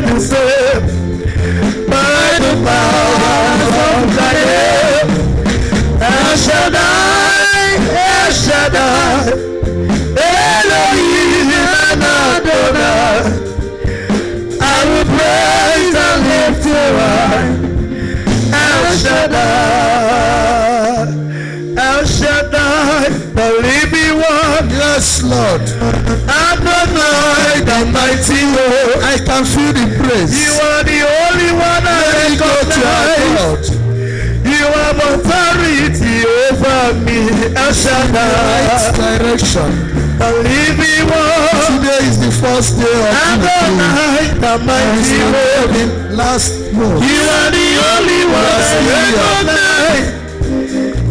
the same. By the power of thy name. El Shaddai, El Shaddai, Elohim and Adonai. I will praise and lift you high. El Shaddai, El Shaddai, the living one. Yes, Lord. Adonai, the mighty one. I can feel the praise. You are the only one I recognize. You have authority over me. El Shaddai, direction. The living one. Today is the first day of Adonai, the mighty one. Last month. You are the only one I recognize.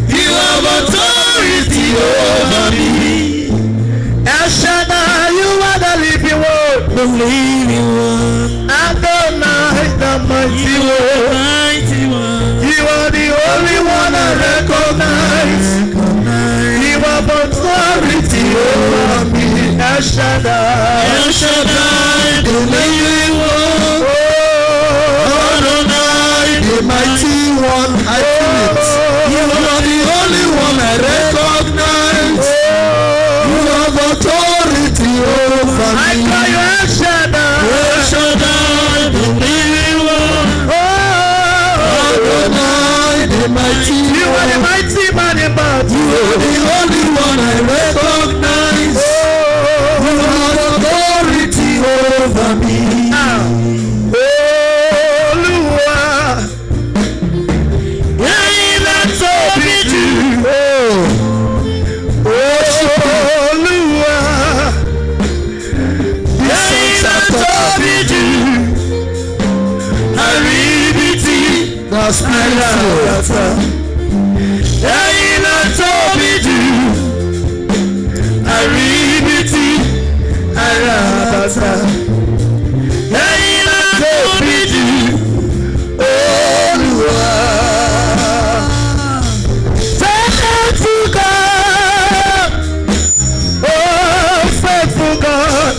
You have authority over me. El Shaddai, you are the living one. The living one. Adonai, the mighty one. You are the only one I recognize. You have authority over me. El Shaddai, El Shaddai, the living one. Adonai, the mighty one. I feel it. You are the only one I recognize. You have authority over me. I call you El Shaddai, El Shaddai, the living one. Adonai, the mighty one. You are the mighty man in battle. You are the only one I recognize. You have authority over me. That's beautiful. Faithful God.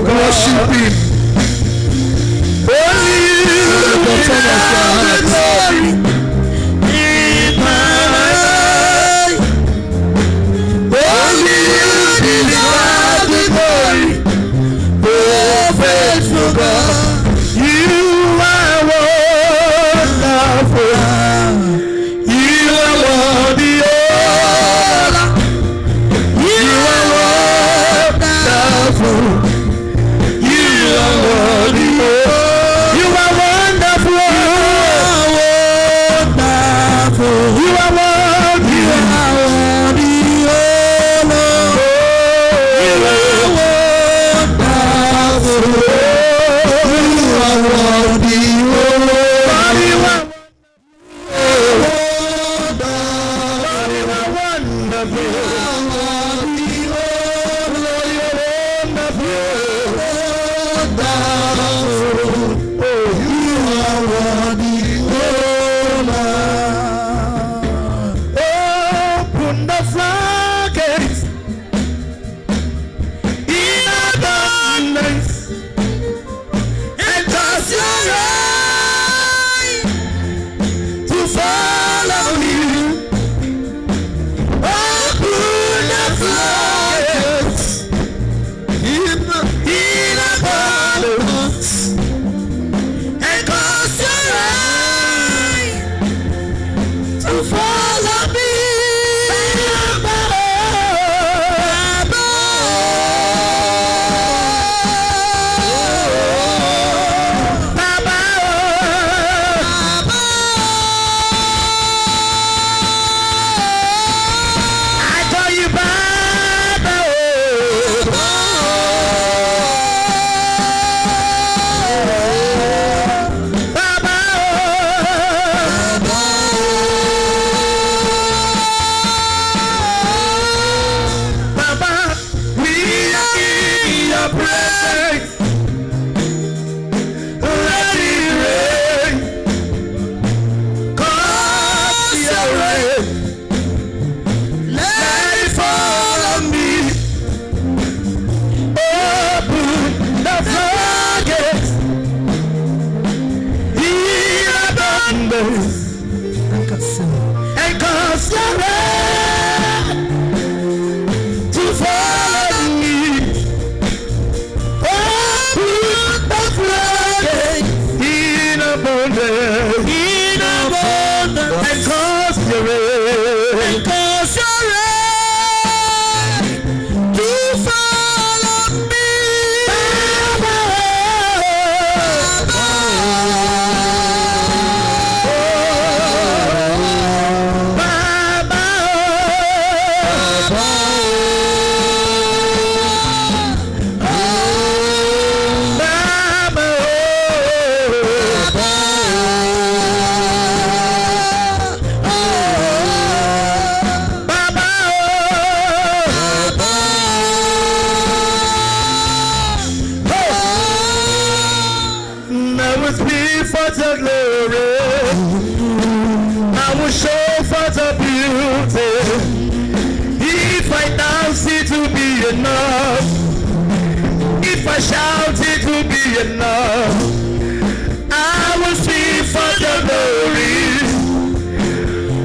Worship him. Only you deserve the glory in my life. Only you deserve the glory, oh faithful God. You are wonderful. You are worthy. You are wonderful. cause you're ready to follow me. Open the floodgate in abundance, and cause you're ready to follow me. Enough. If I shout, it will be enough. I will sing for the glory.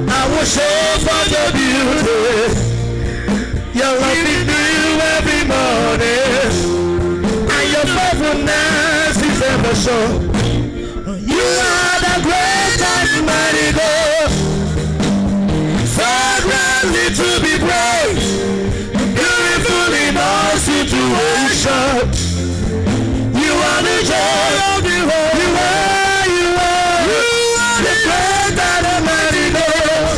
I will show for the beauty. Your love is new every morning, and your faithfulness is ever sure. You are the great and mighty God, so greatly to be praised. Situation. You are the joy of the whole. You are the great and the mighty God,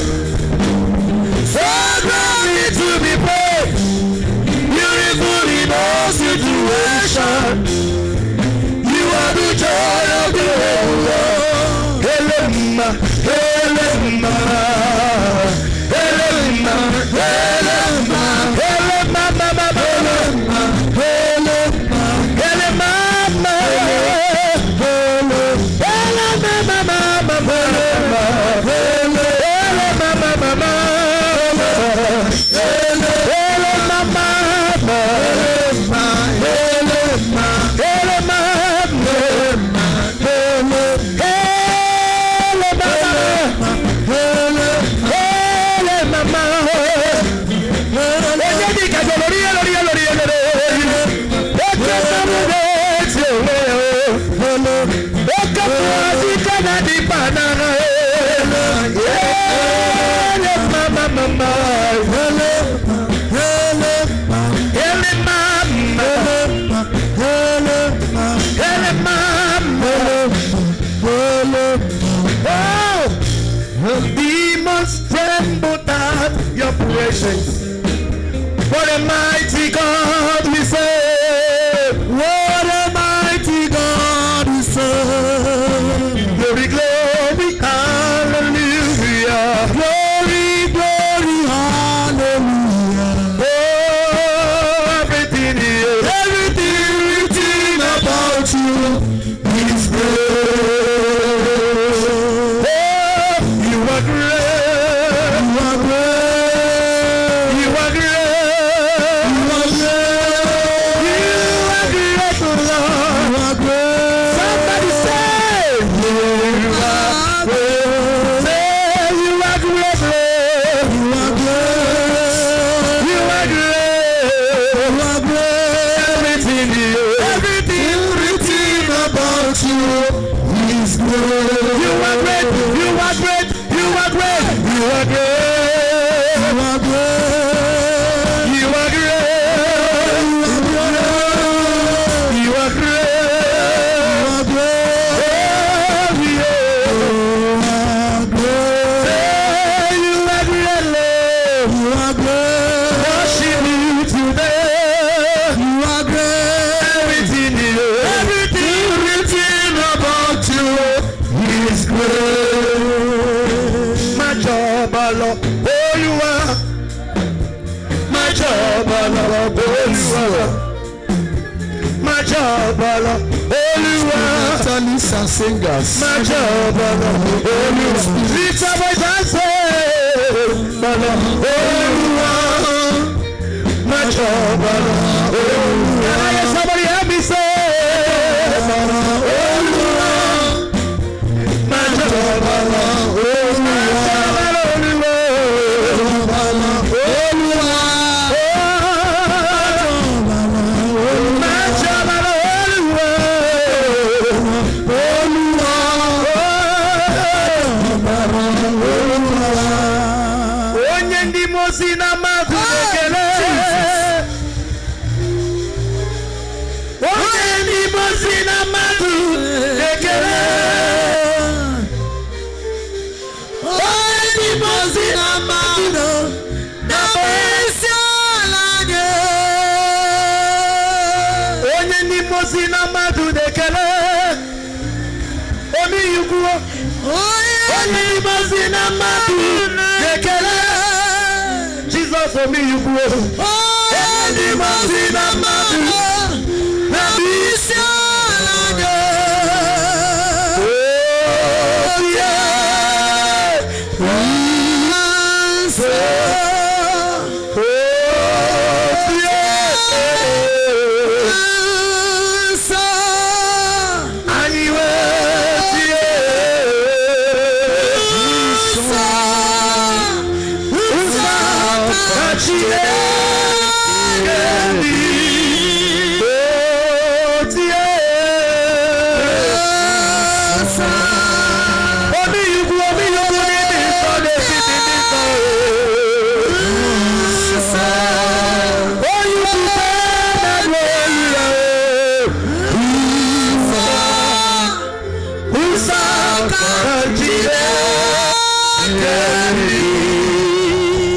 so greatly to be praised. Beautiful in all situations. You are the joy of the whole world. Helema, Helema, Helema, Helema, Helema, Mama. Demons trembled at your presence. What a mighty God we serve! What a mighty God we serve! Glory, glory, hallelujah! Glory, glory, hallelujah! Oh, everything written about you is great. Singers, my job, lift up my voice, my job, can I hear somebody help me say, my job, mozina madu nekele. Onye ni mozina madu nekele. Onye ni mozina madu nekele. Onye ni mozina madu nekele. Omi yuguo. Onye ni mozina madu nekele. Jesus omi yuguo. Onye ni mozina madu nekele.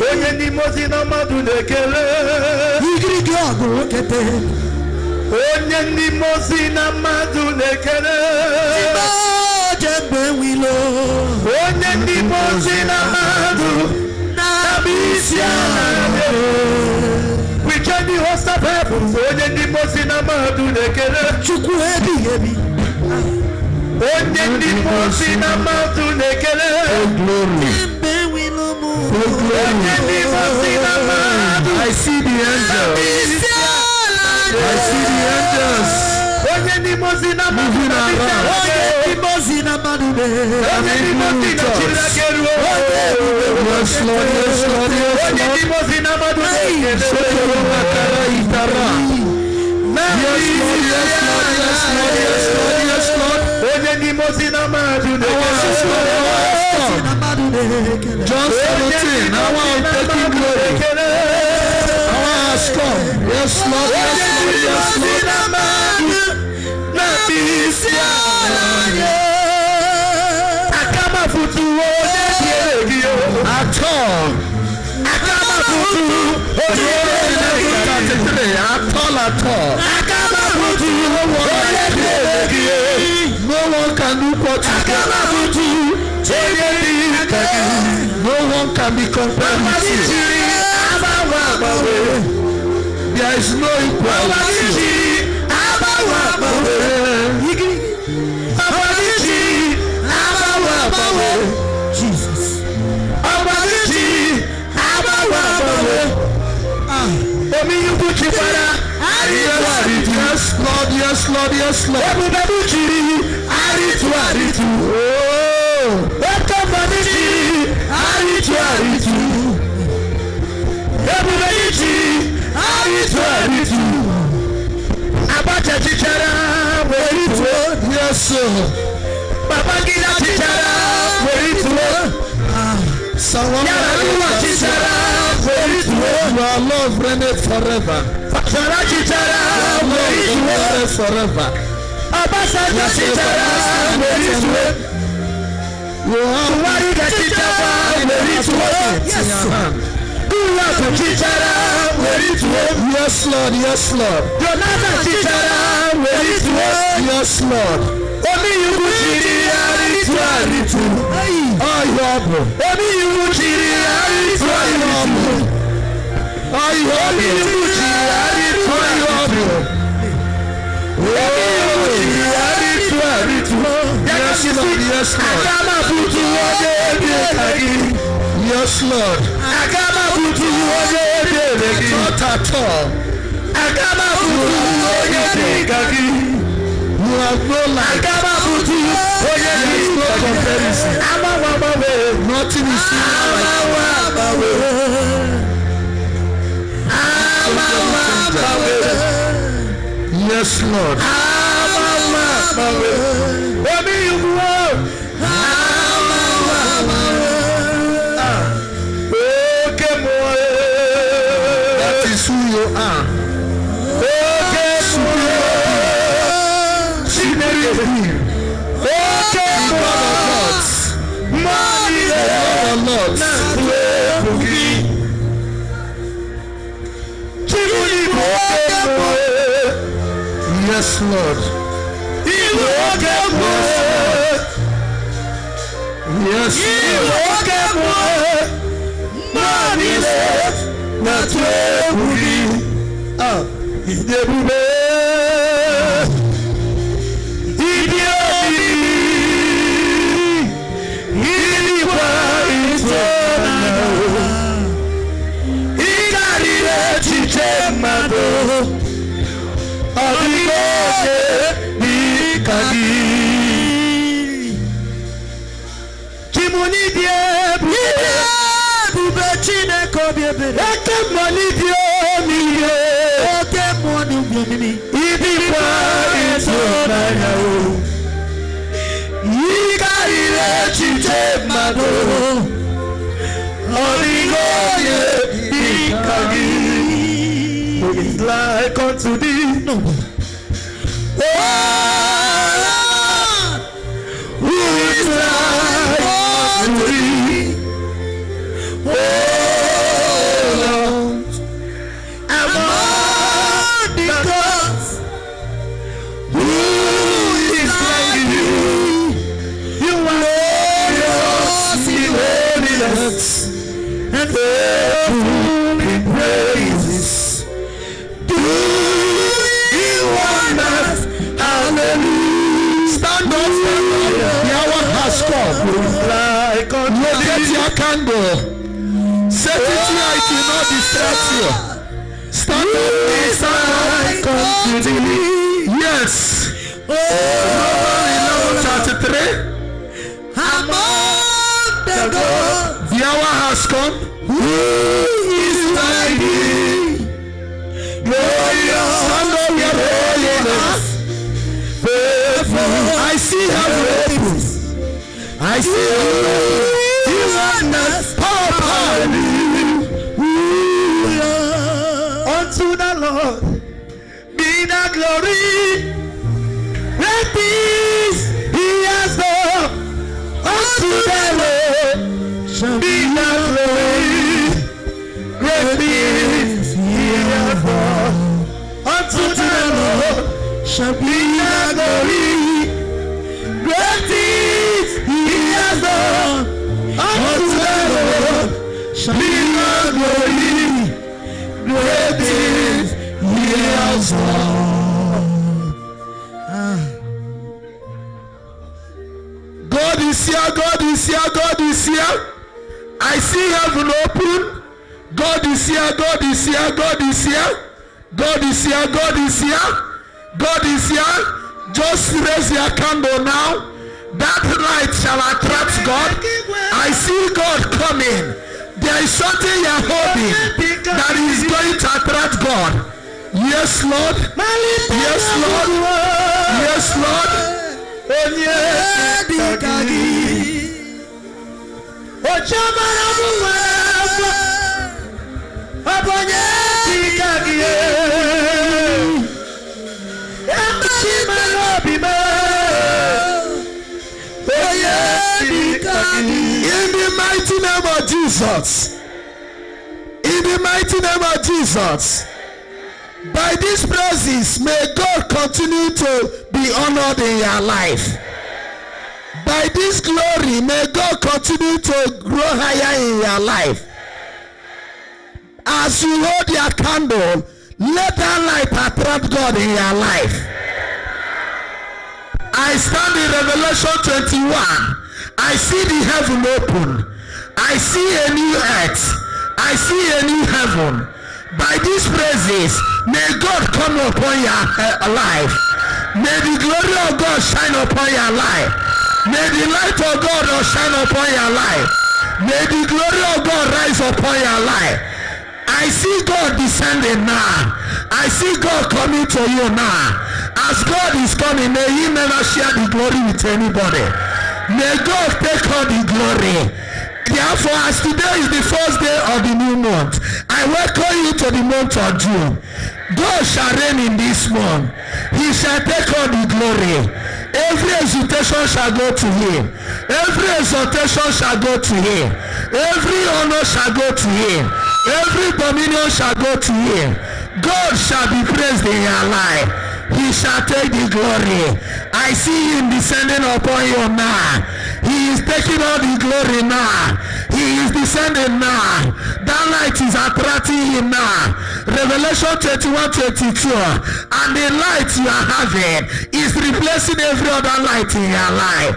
Onye ni mozina madu nekele. Onye ni mozina madu nekele. Onye ni mozina madu nabisiana. We join the host of heaven. Onye ni mozina madu nekele. Onye ni mozina madu nekele. I see the angels. I see the angels. Moving around. Yes, Lord, yes, Lord, yes, John 17, now I'm taking glory. Now has come. Yes, Lord, yes, Lord, yes, Lord. Akama futu at all. Akama futu at all. Akama futu no one can do what you do. No one can be compared with you. There is no equality. Jesus. Yes, Lord, yes, Lord, yes, Lord. Yes, sir. Your love reigneth forever. Forever. Yes, Lord, yes, Lord. Yes, Lord. Only you could yes, Lord. Not at all. You have no life. There is no comparison. Nothing is yes, Lord. is who you are. Yes, Lord. Yes, like unto thee, no. Oh, who is like unto thee? Oh, Lord, among the gods, who is like you? You are glorious in holiness and faithful in praises. Stand up, stand up. The hour has come. Get your candle. Set it here, it will not distract you. Stand up, stand up. Yes. 11:33. The hour has come. Who is like thee? Stand up, your holiness. I see heaven. I see heaven. Power. Unto the Lord be the glory. Great things He has done. Unto the Lord be the glory. Great things He has done. Unto the Lord shall be the glory. Great things He has done. Unto the Lord shall be the glory. Great things He has done. God is here, God is here, God is here. I see heaven open. God is here, God is here, God is here. God is here, God is here. God is here. Just raise your candle now. That light shall attract God. I see God coming. There is something you are holding that is going to attract God. Yes, Lord. Yes, Lord. Yes, Lord. In the mighty name of Jesus, in the mighty name of Jesus, by these praises, may God continue to be honored in your life. By this glory, may God continue to grow higher in your life. As you hold your candle, let that light attract God in your life. I stand in Revelation 21. I see the heaven open. I see a new earth. I see a new heaven. By these praises, may God come upon your life. May the glory of God shine upon your life. May the light of God shine upon your life. May the glory of God rise upon your life. I see God descending now. I see God coming to you now. As God is coming, may He never share the glory with anybody. May God take all the glory. Therefore, as today is the first day of the new month, I welcome you to the month of June. God shall reign in this month. He shall take all the glory. Every exaltation shall go to him. Every exaltation shall go to him. Every honor shall go to him. Every dominion shall go to him. God shall be praised in your life. He shall take the glory. I see him descending upon you now. He is taking all the glory now. He is descending now. That light is attracting him now. Revelation 21:22. And the light you are having is replacing every other light in your life.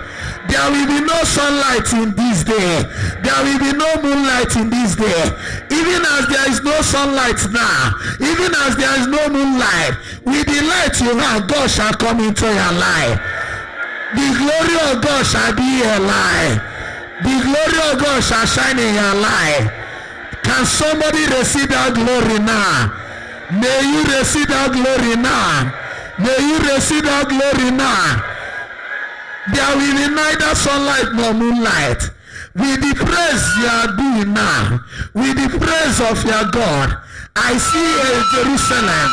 There will be no sunlight in this day. There will be no moonlight in this day. Even as there is no sunlight now, even as there is no moonlight, with the light you have, God shall come into your life. The glory of God shall be your life. The glory of God shall shine in your life. Can somebody receive that glory now? May you receive that glory now. May you receive that glory now. There will be neither sunlight nor moonlight. With the praise you are doing now, with the praise of your God, I see a Jerusalem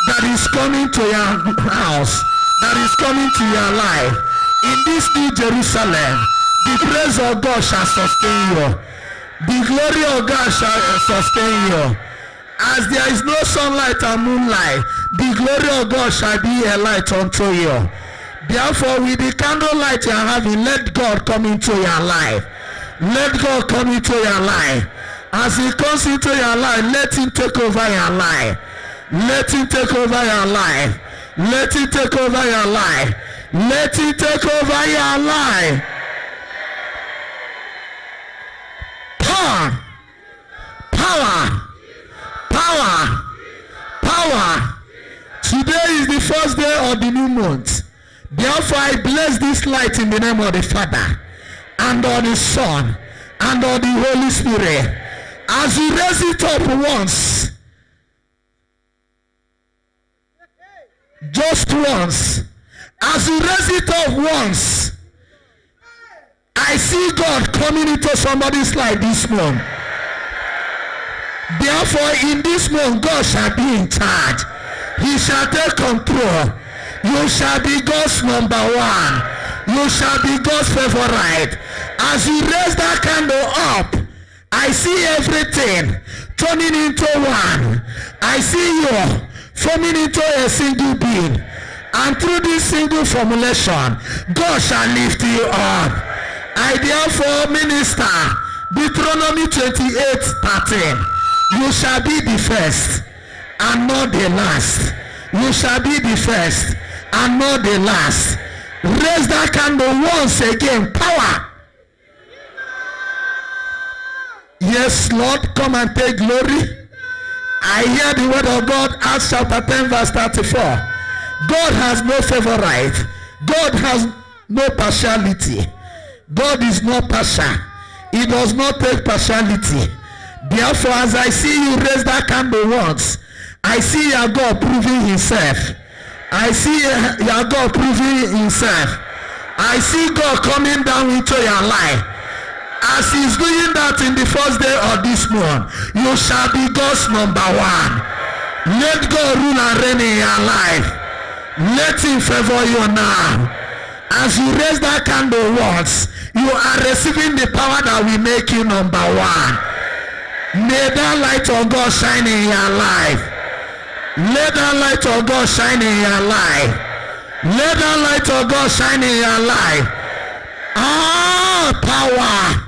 that is coming to your house, that is coming to your life. In this new Jerusalem, the praise of God shall sustain you. The glory of God shall sustain you. As there is no sunlight and moonlight, the glory of God shall be a light unto you. Therefore, with the candlelight you are having, let God come into your life. Let God come into your life. As he comes into your life, let him take over your life. Let him take over your life. Let him take over your life. Let him take over your life. Power. Power. Power. Power. Today is the first day of the new month. Therefore, I bless this light in the name of the Father, and of the Son, and of the Holy Spirit. As you raise it up once, just once, as you raise it up once, I see God coming into somebody's life this month. Therefore, in this month, God shall be in charge. He shall take control. You shall be God's number one. You shall be God's favorite. As you raise that candle up, I see everything turning into one. I see you forming into a single being. And through this single formulation, God shall lift you up. I therefore minister Deuteronomy 28:13. You shall be the first and not the last. You shall be the first and not the last. Raise that candle once again. Power. Yes, Lord, come and take glory. I hear the word of God, Acts chapter 10 verse 34. God has no favorite. God has no partiality. God is not partial. He does not take partiality. Therefore, as I see you raise that candle once, I see your God proving himself. I see your God proving himself. I see God coming down into your life. As he's doing that in the first day of this month, you shall be God's number one. Let God rule and reign in your life. Let him favor you now. As you raise that candle once, you are receiving the power that will make you number one. May that light of God shine in your life. Let that light of God shine in your life. Let that light of God shine in your life. Ah, power.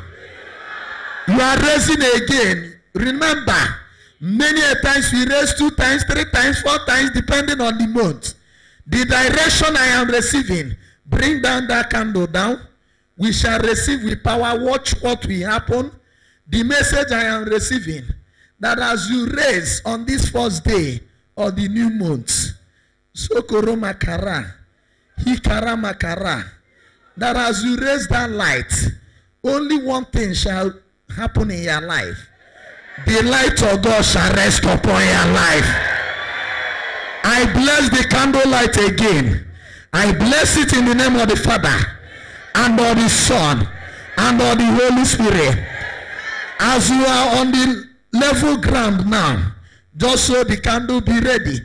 You are raising again. Remember, many a times we raise 2 times, 3 times, 4 times, depending on the month. The direction I am receiving, bring down that candle down. We shall receive with power. Watch what will happen. The message I am receiving, that as you raise on this first day of the new month, Sokoro Makara, Hikara Makara, that as you raise that light, only one thing shall happen in your life. The light of God shall rest upon your life. I bless the candlelight again. I bless it in the name of the Father, and of the Son, and of the Holy Spirit. As you are on the level ground now, Just so the candle be ready.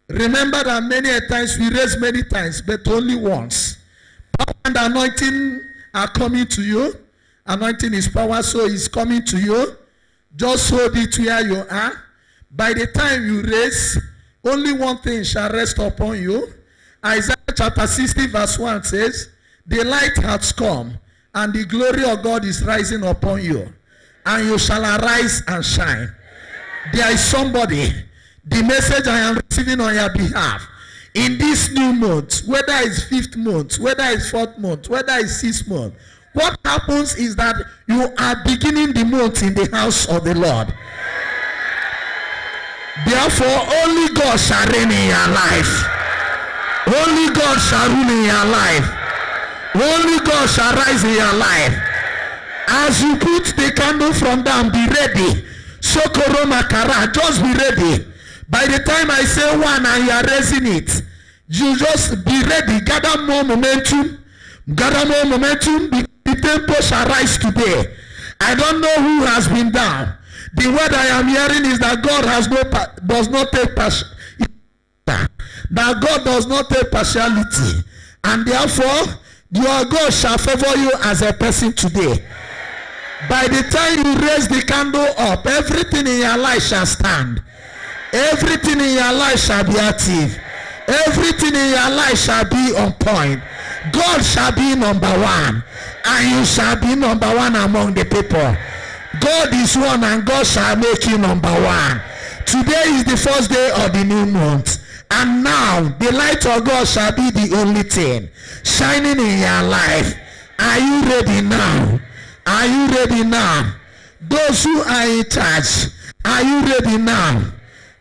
Remember that many a times we raise many times, but only once. Power and anointing are coming to you. Anointing is power, so it's coming to you. Just hold it where you are. By the time you raise, only one thing shall rest upon you. Isaiah chapter 60 verse 1 says, the light has come, and the glory of God is rising upon you. And you shall arise and shine. There is somebody, the message I am receiving on your behalf, in this new month, whether it's 5th month, whether it's 4th month, whether it's 6th month, what happens is that you are beginning the month in the house of the Lord. Therefore, only God shall reign in your life. Only God shall rule in your life. Only God shall rise in your life. As you put the candle from down, be ready. Sokoro makara, just be ready. By the time I say one and you are raising it, you just be ready. Gather more momentum. Gather more momentum. The tempo shall rise today. I don't know who has been down. The word I am hearing is that God does not take partiality, and therefore your God shall favor you as a person today. By the time you raise the candle up, everything in your life shall stand. Everything in your life shall be active. Everything in your life shall be on point. God shall be number one, and you shall be number one among the people. God is one, and God shall make you number one. Today is the first day of the new month, and now the light of God shall be the only thing shining in your life. Are you ready now? Are you ready now? Those who are in charge, are you ready now?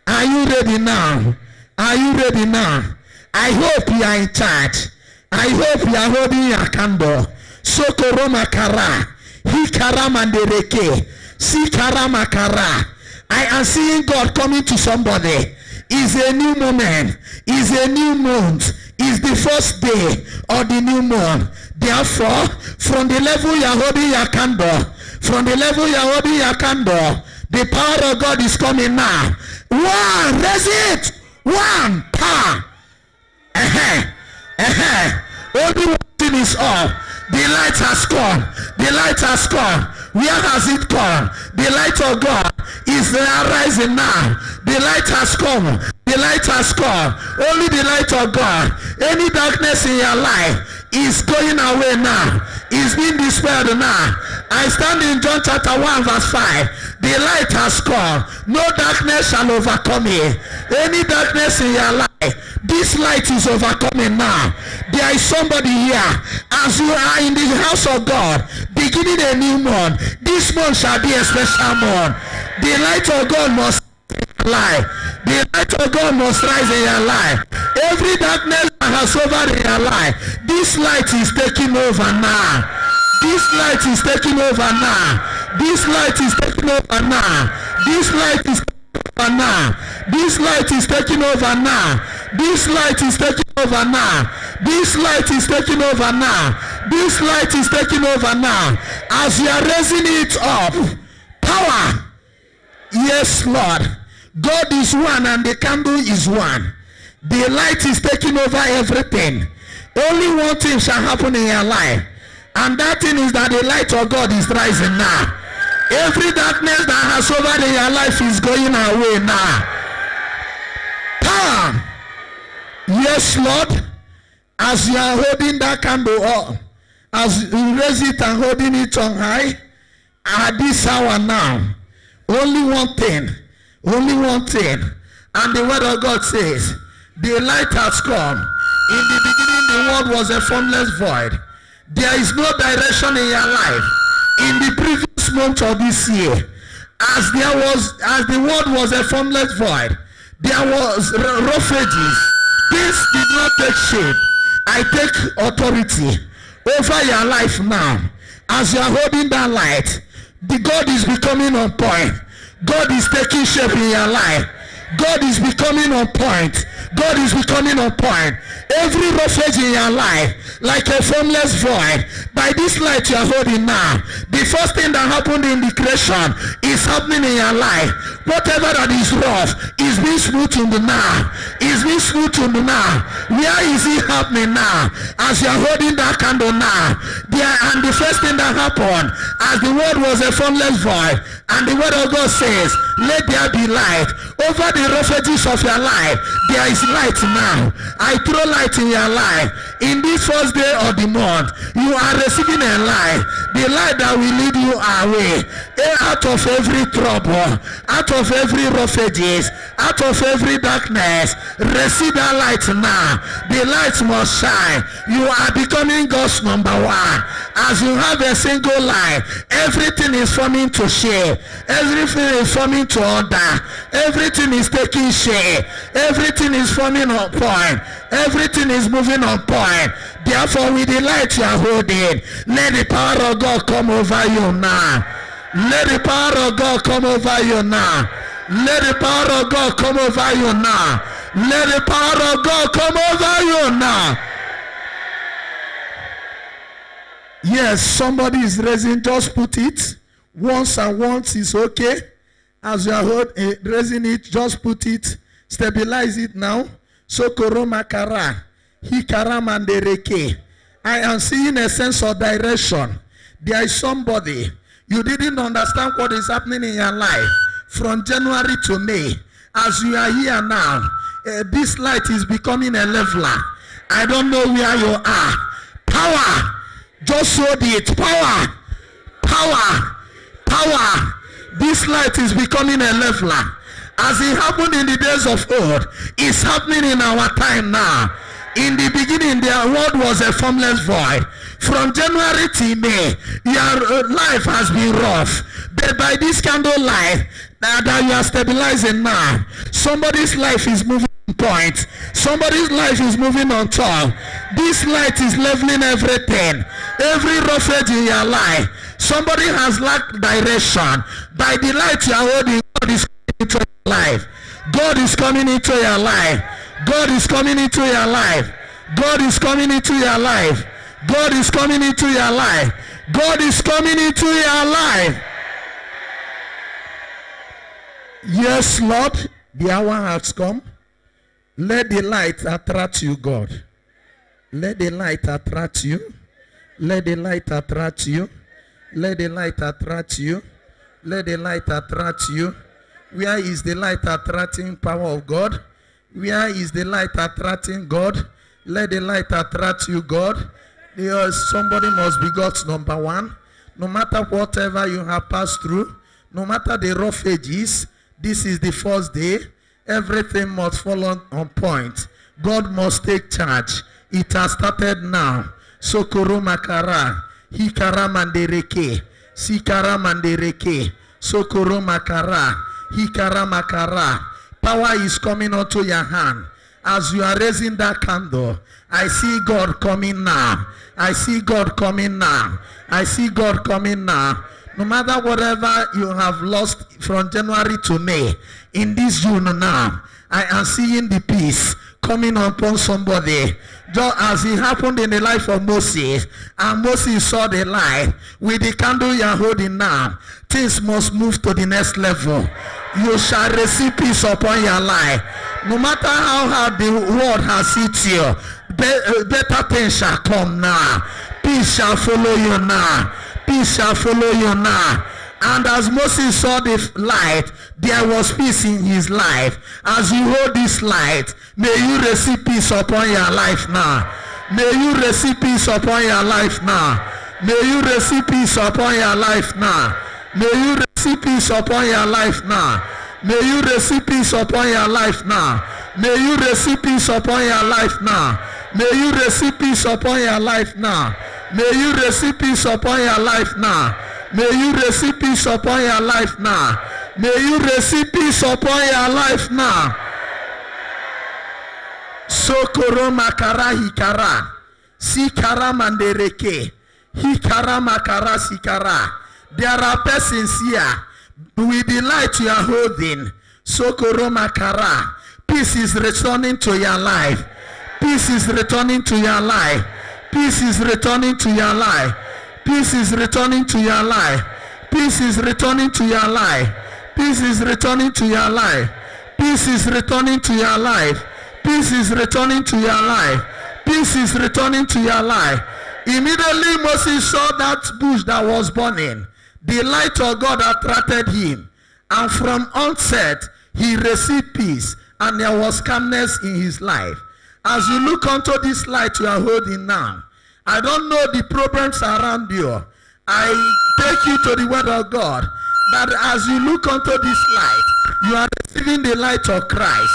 Are you ready now? Are you ready now? I hope you are in charge. I hope you are holding your candle. Sokoroma kara. Hikaramandereke. Sikaramakara. I am seeing God coming to somebody. It's a new moment. It's a new month. It's the first day of the new month. Therefore, from the level you are holding your candle, the power of God is coming now. One, raise it. One, power. Only one thing is all. The light has come. The light has come. Where has it come? The light of God is rising now. The light has come. The light has come. Only the light of God. Any darkness in your life is going away now. Is being dispelled now. I stand in John chapter 1 verse 5. The light has come. No darkness shall overcome it. Any darkness in your life, this light is overcoming now. There is somebody here. As you are in the house of God, beginning a new month, this month shall be a special month. The light of God must life. The light of God must rise in your life. Every darkness that has over in your life, this light is taking over now. This light is taking over now. This light is taking over now. This light is taking over now. This light is taking over now. This light is taking over now. This light is taking over now. This light is taking over now. As you are raising it up, power. Yes, Lord. God is one and the candle is one. The light is taking over everything. Only one thing shall happen in your life, and that thing is that the light of God is rising now. Every darkness that has over in your life is going away now. Power. Yes, Lord. As you are holding that candle up, as you raise it and holding it on high, at this hour now, only one thing. Only one thing. And the word of God says, the light has come. In the beginning, the word was a formless void. There is no direction in your life. In the previous month of this year, as the word was a formless void, there was rough edges. This did not take shape. I take authority over your life now. As you are holding that light, the God is becoming on point. God is taking shape in your life. God is becoming on point. God is becoming on point. Every roughage in your life, like a formless void, by this light you are holding now, the first thing that happened in the creation is happening in your life. Whatever that is rough is being smoothed now. Is being smoothed now. Where is it happening now? As you are holding that candle now, and the first thing that happened, as the word was a formless void, and the word of God says, let there be light. Over the ravages of your life, there is light now. I throw light in your life. In this first day of the month, you are receiving a light. The light that will lead you away, out of every trouble, out of every ravages, out of every darkness. Receive that light now. The light must shine. You are becoming God's number one. As you have a single light, everything is forming to shape. Everything is forming to order. Everything is taking shape. Everything is forming on point. Everything is moving on point. Therefore, with the light you are holding, let the power of God come over you now. Let the power of God come over you now. Let the power of God come over you now. Let the power of God come over you now. Yes, somebody is raising. Just put it. Once and once is okay. As you are raising it, just put it. Stabilize it now. Sokoro makara. Hikara mandereke. I am seeing a sense of direction. There is somebody. You didn't understand what is happening in your life from January to May. As you are here now, this light is becoming a leveler. I don't know where you are. Power. Just hold it. Power. Power. Power. This light is becoming a leveler. As it happened in the days of old, it's happening in our time now. In the beginning, their word was a formless void. From January to May, your life has been rough. But by this candle light that you are stabilizing now, somebody's life is moving on point. Somebody's life is moving on top. This light is leveling everything. Every roughage in your life. Somebody has lacked direction. By the light you are holding, God is coming into your life. God is coming into your life. God is coming into your life. God is coming into your life. God is coming into your life. God is coming into your life. Yes, Lord, the hour has come. Let the light attract you, God. Let the light attract you. Let the light attract you. Let the light attract you. Let the light attract you. Where is the light attracting power of God? Where is the light attracting God? Let the light attract you, God. Because somebody must be God's number one. No matter whatever you have passed through, no matter the rough edges, this is the first day. Everything must fall on point. God must take charge. It has started now. Sokoro makara. Hikara mandereke. Sikara mandereke. Sokoro makara. Hikara makara. Power is coming onto your hand. As you are raising that candle, I see God coming now. I see God coming now. I see God coming now. No matter whatever you have lost from January to May, in this June now, I am seeing the peace coming upon somebody. Just as it happened in the life of Moses, and Moses saw the light, with the candle you are holding now, things must move to the next level. You shall receive peace upon your life. No matter how hard the world has hit you, better things shall come now. Peace shall follow you now. Peace shall follow you now. And as Moses saw the light, there was peace in his life. As you hold this light, may you receive peace upon your life now. May you receive peace upon your life now. May you receive peace upon your life now. May you receive peace upon your life now. May you receive peace upon your life now. May you receive peace upon your life now. May you receive peace upon your life now. May you receive peace upon your life now. May you receive peace upon your life now. May you receive peace upon your life now. Sokoro makara hikara. Sikara mandereke. Hikara makara sikara. There are persons here with the light you are holding. Sokoro makara. Peace is returning to your life. Peace is returning to your life. Peace is returning to your life. Peace is returning to your life. Peace is returning to your life. Peace is returning to your life. Peace is returning to your life. Peace is returning to your life. Peace is returning to your life. Immediately Moses saw that bush that was burning. The light of God attracted him. And from onset, he received peace. And there was calmness in his life. As you look onto this light you are holding now, I don't know the problems around you. I take you to the word of God. That as you look onto this light, you are receiving the light of Christ.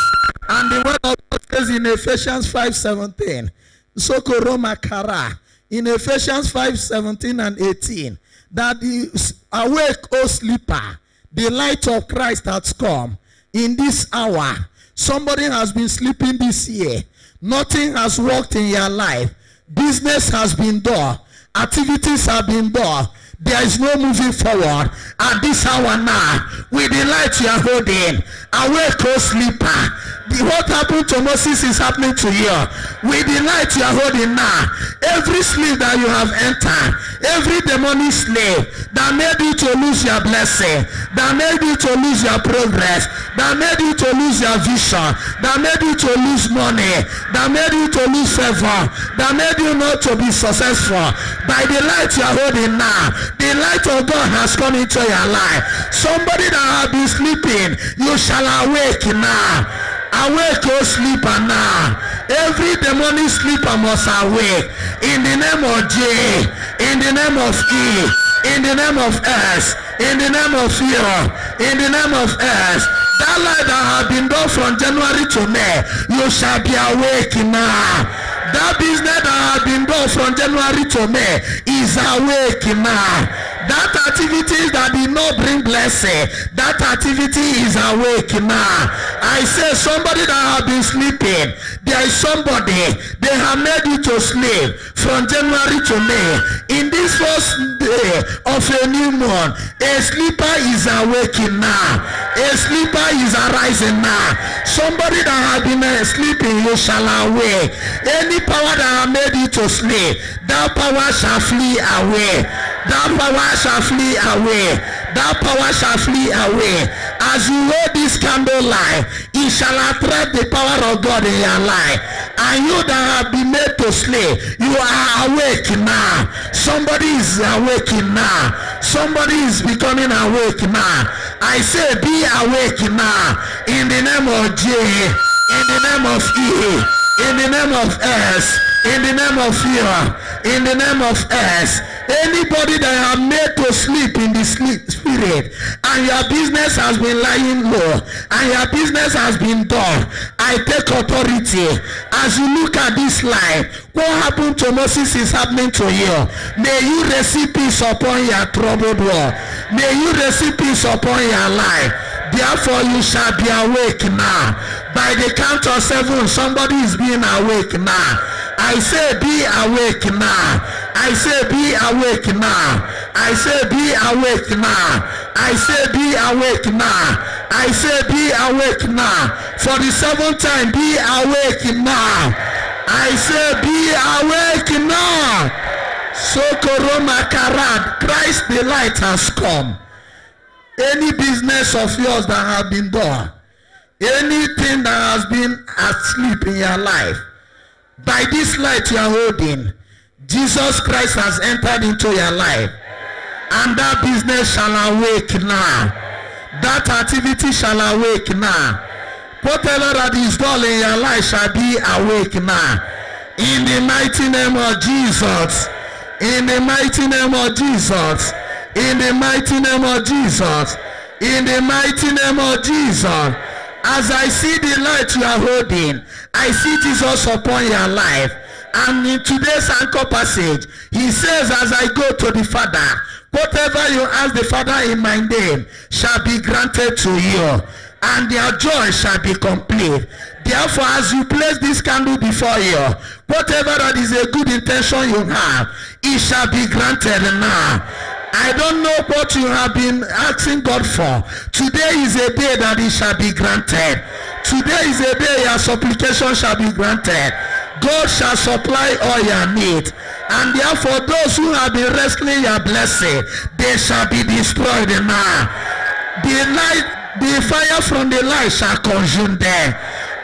And the word of God says in Ephesians 5:17, Sokoroma Kara, in Ephesians 5:17 and 18, that the awake, O sleeper, the light of Christ has come. In this hour, somebody has been sleeping this year. Nothing has worked in your life. Business has been done. Activities have been done. There is no moving forward. At this hour now, with the light you are holding, awake, O sleeper. What happened to Moses is happening to you. With the light you are holding now, every sleep that you have entered, every demonic slave that made you to lose your blessing, that made you to lose your progress, that made you to lose your vision, that made you to lose money, that made you to lose favor, that made you not to be successful, by the light you are holding now, the light of God has come into your life. Somebody that has been sleeping, you shall awake now. Awake, O sleeper now. Every demonic sleeper must awake. In the name of J, in the name of E, in the name of S, in the name of fear, in the name of S. That light that has been done from January to May, you shall be awake now. That business that has been done from January to May is awake now. That activity that did not bring blessing, that activity is awake now. I say somebody that has been sleeping, there is somebody, they have made you to sleep from January to May. In this first day of a new month, a sleeper is awaking now. A sleeper is arising now. Somebody that has been sleeping, you shall awake. Any power that has made you to sleep, that power shall flee away. That power shall flee away. That power shall flee away. As you hold this candle light, it shall attract the power of God in your life. And you that have been made to sleep, you are awake now. Somebody is awaking now. Somebody is becoming awake now. I say be awake now. In the name of J, in the name of E, in the name of S, in the name of fear, in the name of S. Anybody that have made to sleep in the spirit, and your business has been lying low, and your business has been done, I take authority. As you look at this life, what happened to Moses is happening to you. May you receive peace upon your troubled world. May you receive peace upon your life. Therefore you shall be awake now. By the count of 7, somebody is being awake now. I say be awake now. I say be awake now. I say be awake now. I say be awake now. I say be awake now. For the 7th time, be awake now. I say be awake now. Sokoroma Karad, Christ the light has come. Any business of yours that have been done, anything that has been asleep in your life, by this light you are holding, Jesus Christ has entered into your life, and that business shall awake now. That activity shall awake now. Whatever that is done in your life shall be awake now. In the mighty name of Jesus. In the mighty name of Jesus. In the mighty name of Jesus. In the mighty name of Jesus. As I see the light you are holding, I see Jesus upon your life. And in today's anchor passage, he says, as I go to the Father, whatever you ask the Father in my name shall be granted to you, and their joy shall be complete. Therefore, as you place this candle before you, whatever that is a good intention you have, it shall be granted now. I don't know what you have been asking God for. Today is a day that it shall be granted. Today is a day your supplication shall be granted. God shall supply all your need. And therefore those who have been wrestling your blessing, they shall be destroyed now. The fire from the light shall consume them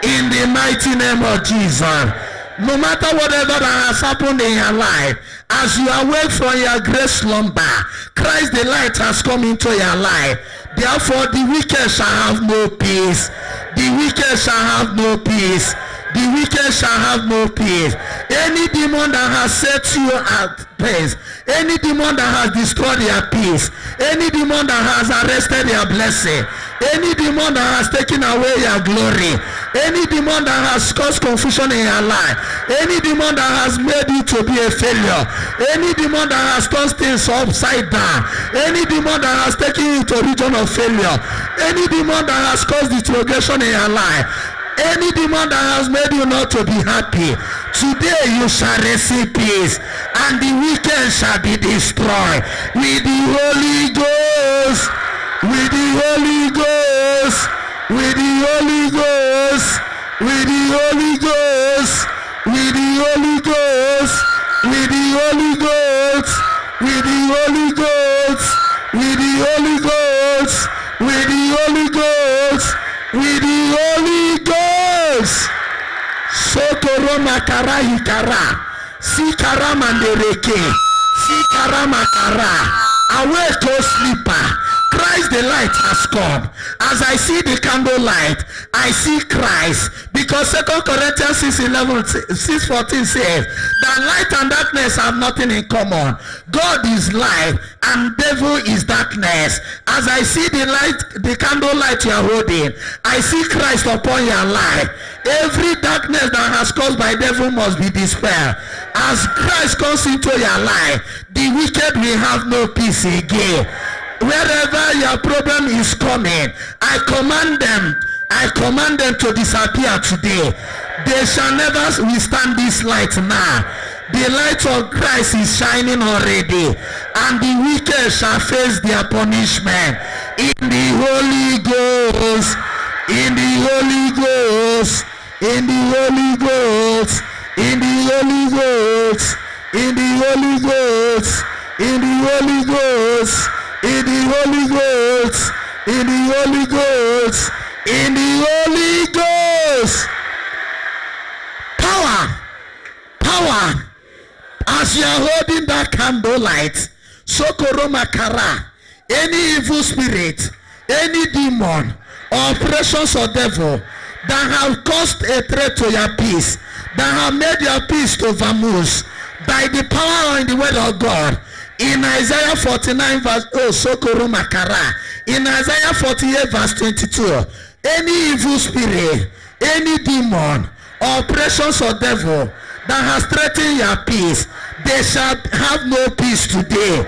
in the mighty name of Jesus. No matter whatever that has happened in your life, as you awake from your great slumber, Christ the light has come into your life. Therefore the wicked shall have no peace. The wicked shall have no peace. The wicked shall have no peace. Any demon that has set you at peace, any demon that has destroyed your peace, any demon that has arrested your blessing, any demon that has taken away your glory, any demon that has caused confusion in your life, any demon that has made you to be a failure, any demon that has turned things upside down, any demon that has taken you to a region of failure, any demon that has caused interrogation in your life, any demon that has made you not to be happy, today you shall receive peace, and the wicked shall be destroyed with the Holy Ghost, with the Holy Ghost, with the Holy Ghost, with the Holy Ghost, with the Holy Ghost, with the Holy Ghost, with the Holy Ghost, with the Holy Ghost, with the Holy Ghost, with the Holy Ghost. Sotoro makara hikara, sikara mandereke, sikara makara. Awake, O sleeper. Christ the light has come. As I see the candle light, I see Christ. Because 2 Corinthians 6:14 says that light and darkness have nothing in common. God is light and devil is darkness. As I see the light, the candle light you are holding, I see Christ upon your life. Every darkness that has caused by devil must be dispelled. As Christ comes into your life, the wicked will have no peace again. Wherever your problem is coming, I command them to disappear today. They shall never withstand this light now. The light of Christ is shining already, and the wicked shall face their punishment in the Holy Ghost, in the Holy Ghost, in the Holy Ghost, in the Holy Ghost, in the Holy Ghost, in the Holy Ghost, in the Holy Ghost, in the Holy Ghost, in the Holy Ghost. Power. As you are holding that candle light, Sokoro Makara, any evil spirit, any demon, or oppressions or devil that have caused a threat to your peace, that have made your peace to vamose, by the power in the word of God, in Isaiah 49 verse Sokoro Makara, in Isaiah 48 verse 22, any evil spirit, any demon, or oppressions or devil that has threatened your peace, they shall have no peace today.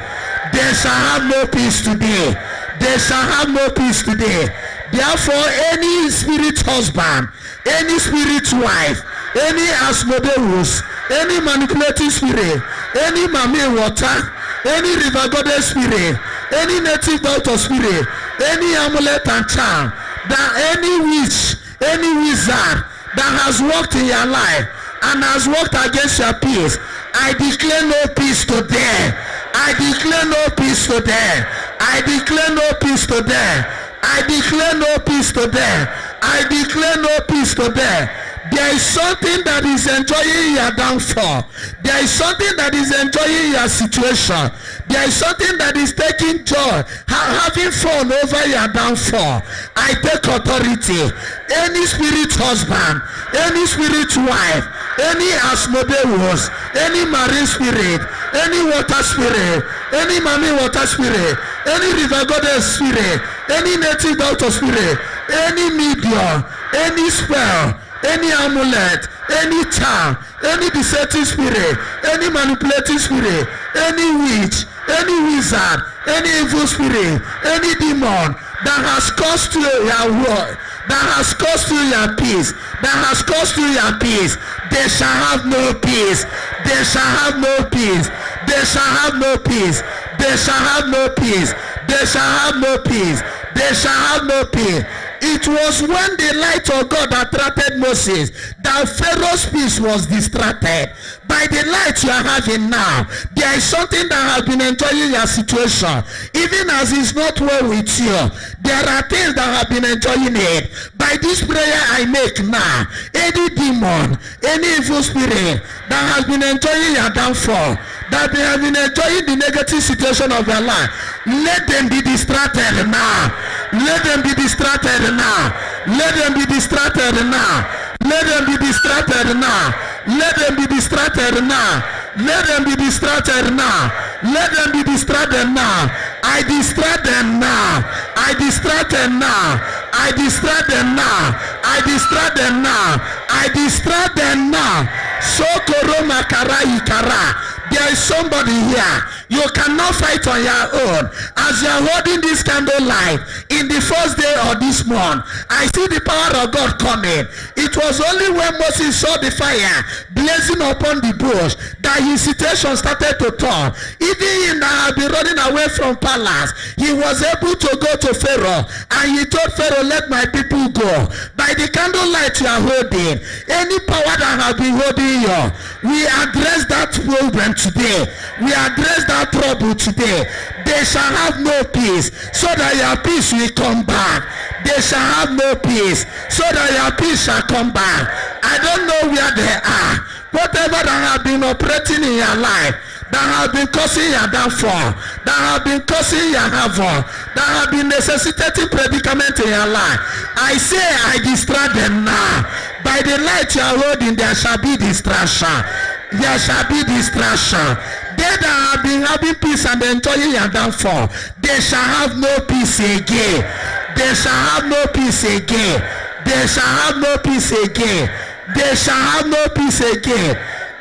They shall have no peace today. They shall have no peace today. Therefore, any spirit husband, any spirit wife, any Asmodeus, any manipulating spirit, any Mami water, any river goddess spirit, any native doctor spirit, any amulet and charm, that any witch, any wizard that has worked in your life and has worked against your peace, I declare no peace to them. I declare no peace to them. I declare no peace to them. I declare no peace to them. I declare no peace to them. There is something that is enjoying your downfall. There is something that is enjoying your situation. There is something that is taking joy, having fun over your downfall. I take authority. Any spirit husband, any spirit wife, any Asmodeus, any marine spirit, any water spirit, any Mami water spirit, any river goddess spirit, any native doctor spirit, any medium, any spell, any amulet, any charm, any deceptive spirit, any manipulating spirit, any witch, any wizard, any evil spirit, any demon that has caused you your war, that has caused you your peace, that has caused you your peace, they shall have no peace. They shall have no peace. They shall have no peace. They shall have no peace. They shall have no peace. They shall have no peace. It was when the light of God attracted Moses that Pharaoh's peace was distracted. By the light you are having now, there is something that has been enjoying your situation. Even as it's not well with you, there are things that have been enjoying it. By this prayer I make now, any demon, any evil spirit that has been enjoying your downfall, that they have been enjoying the negative situation of your life, let them be distracted now. Let them be distracted now. Let them be distracted now. Let them be distracted now. Let them be distracted now. Let them be distracted now. Let them be distracted now. I distract them now. I distract them now. I distract them now. I distract them now. I distract them now. Sokoro makara ikara. There is somebody here. You cannot fight on your own. As you are holding this candlelight in the first day of this month, I see the power of God coming. It was only when Moses saw the fire blazing upon the bush that his situation started to turn. Even him that had been running away from palace, he was able to go to Pharaoh, and he told Pharaoh, let my people go. By the candlelight you are holding, any power that has been holding you, we address that problem today. We address that trouble today. They shall have no peace, so that your peace will come back. They shall have no peace, so that your peace shall come back. I don't know where they are. Whatever that have been operating in your life, that have been causing your downfall, that have been causing your havoc, that have been necessitating predicament in your life, I say I distract them now. By the light you are holding, there shall be distraction. There shall be distraction. They that have been having peace and enjoying your downfall, they shall have no peace again. They shall have no peace again. They shall have no peace again. They shall have no peace again.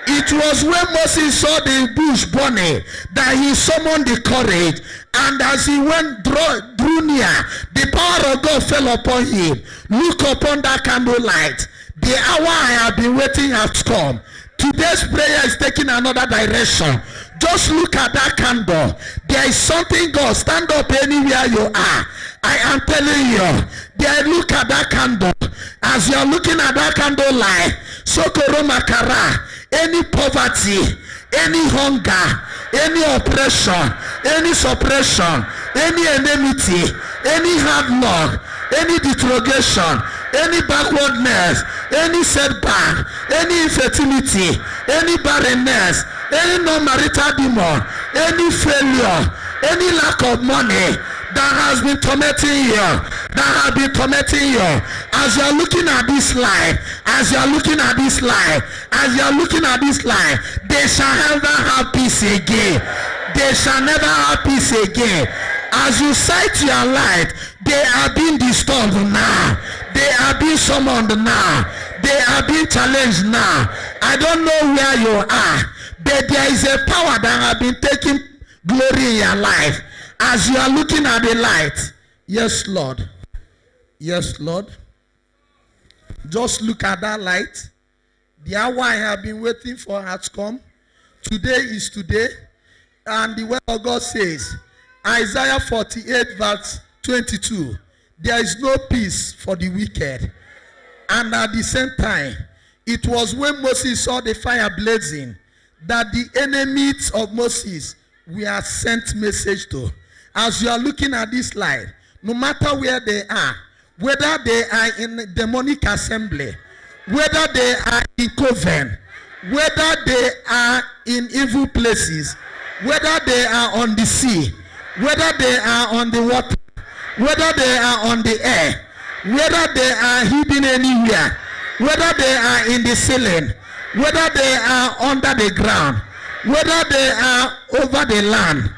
It was when Moses saw the bush burning that he summoned the courage, and as he went drew near, the power of God fell upon him. Look upon that candlelight. The hour I have been waiting has come. Today's prayer is taking another direction. Just look at that candle. There is something, God. Stand up anywhere you are. I am telling you. There, look at that candle. As you are looking at that candle light, Sokoro Makara, any poverty, any hunger, any oppression, any suppression, any enmity, any hard luck, any interrogation, any backwardness, any setback, any infertility, any barrenness, any non-marital demon, any failure, any lack of money that has been tormenting you, that has been tormenting you. As you are looking at this life, as you are looking at this life, as you are looking at this life, they shall never have peace again. They shall never have peace again. As you sight your light, they are being disturbed now. They are being summoned now. They are being challenged now. I don't know where you are, but there is a power that has been taking glory in your life. As you are looking at the light, yes, Lord. Yes, Lord. Just look at that light. The hour I have been waiting for has come. Today is today. And the word of God says, Isaiah 48 verse 22, there is no peace for the wicked. And at the same time, it was when Moses saw the fire blazing that the enemies of Moses were sent message to. As you are looking at this light, no matter where they are, whether they are in demonic assembly, whether they are in coven, whether they are in evil places, whether they are on the sea, whether they are on the water, whether they are on the air, whether they are hidden anywhere, whether they are in the ceiling, whether they are under the ground, whether they are over the land,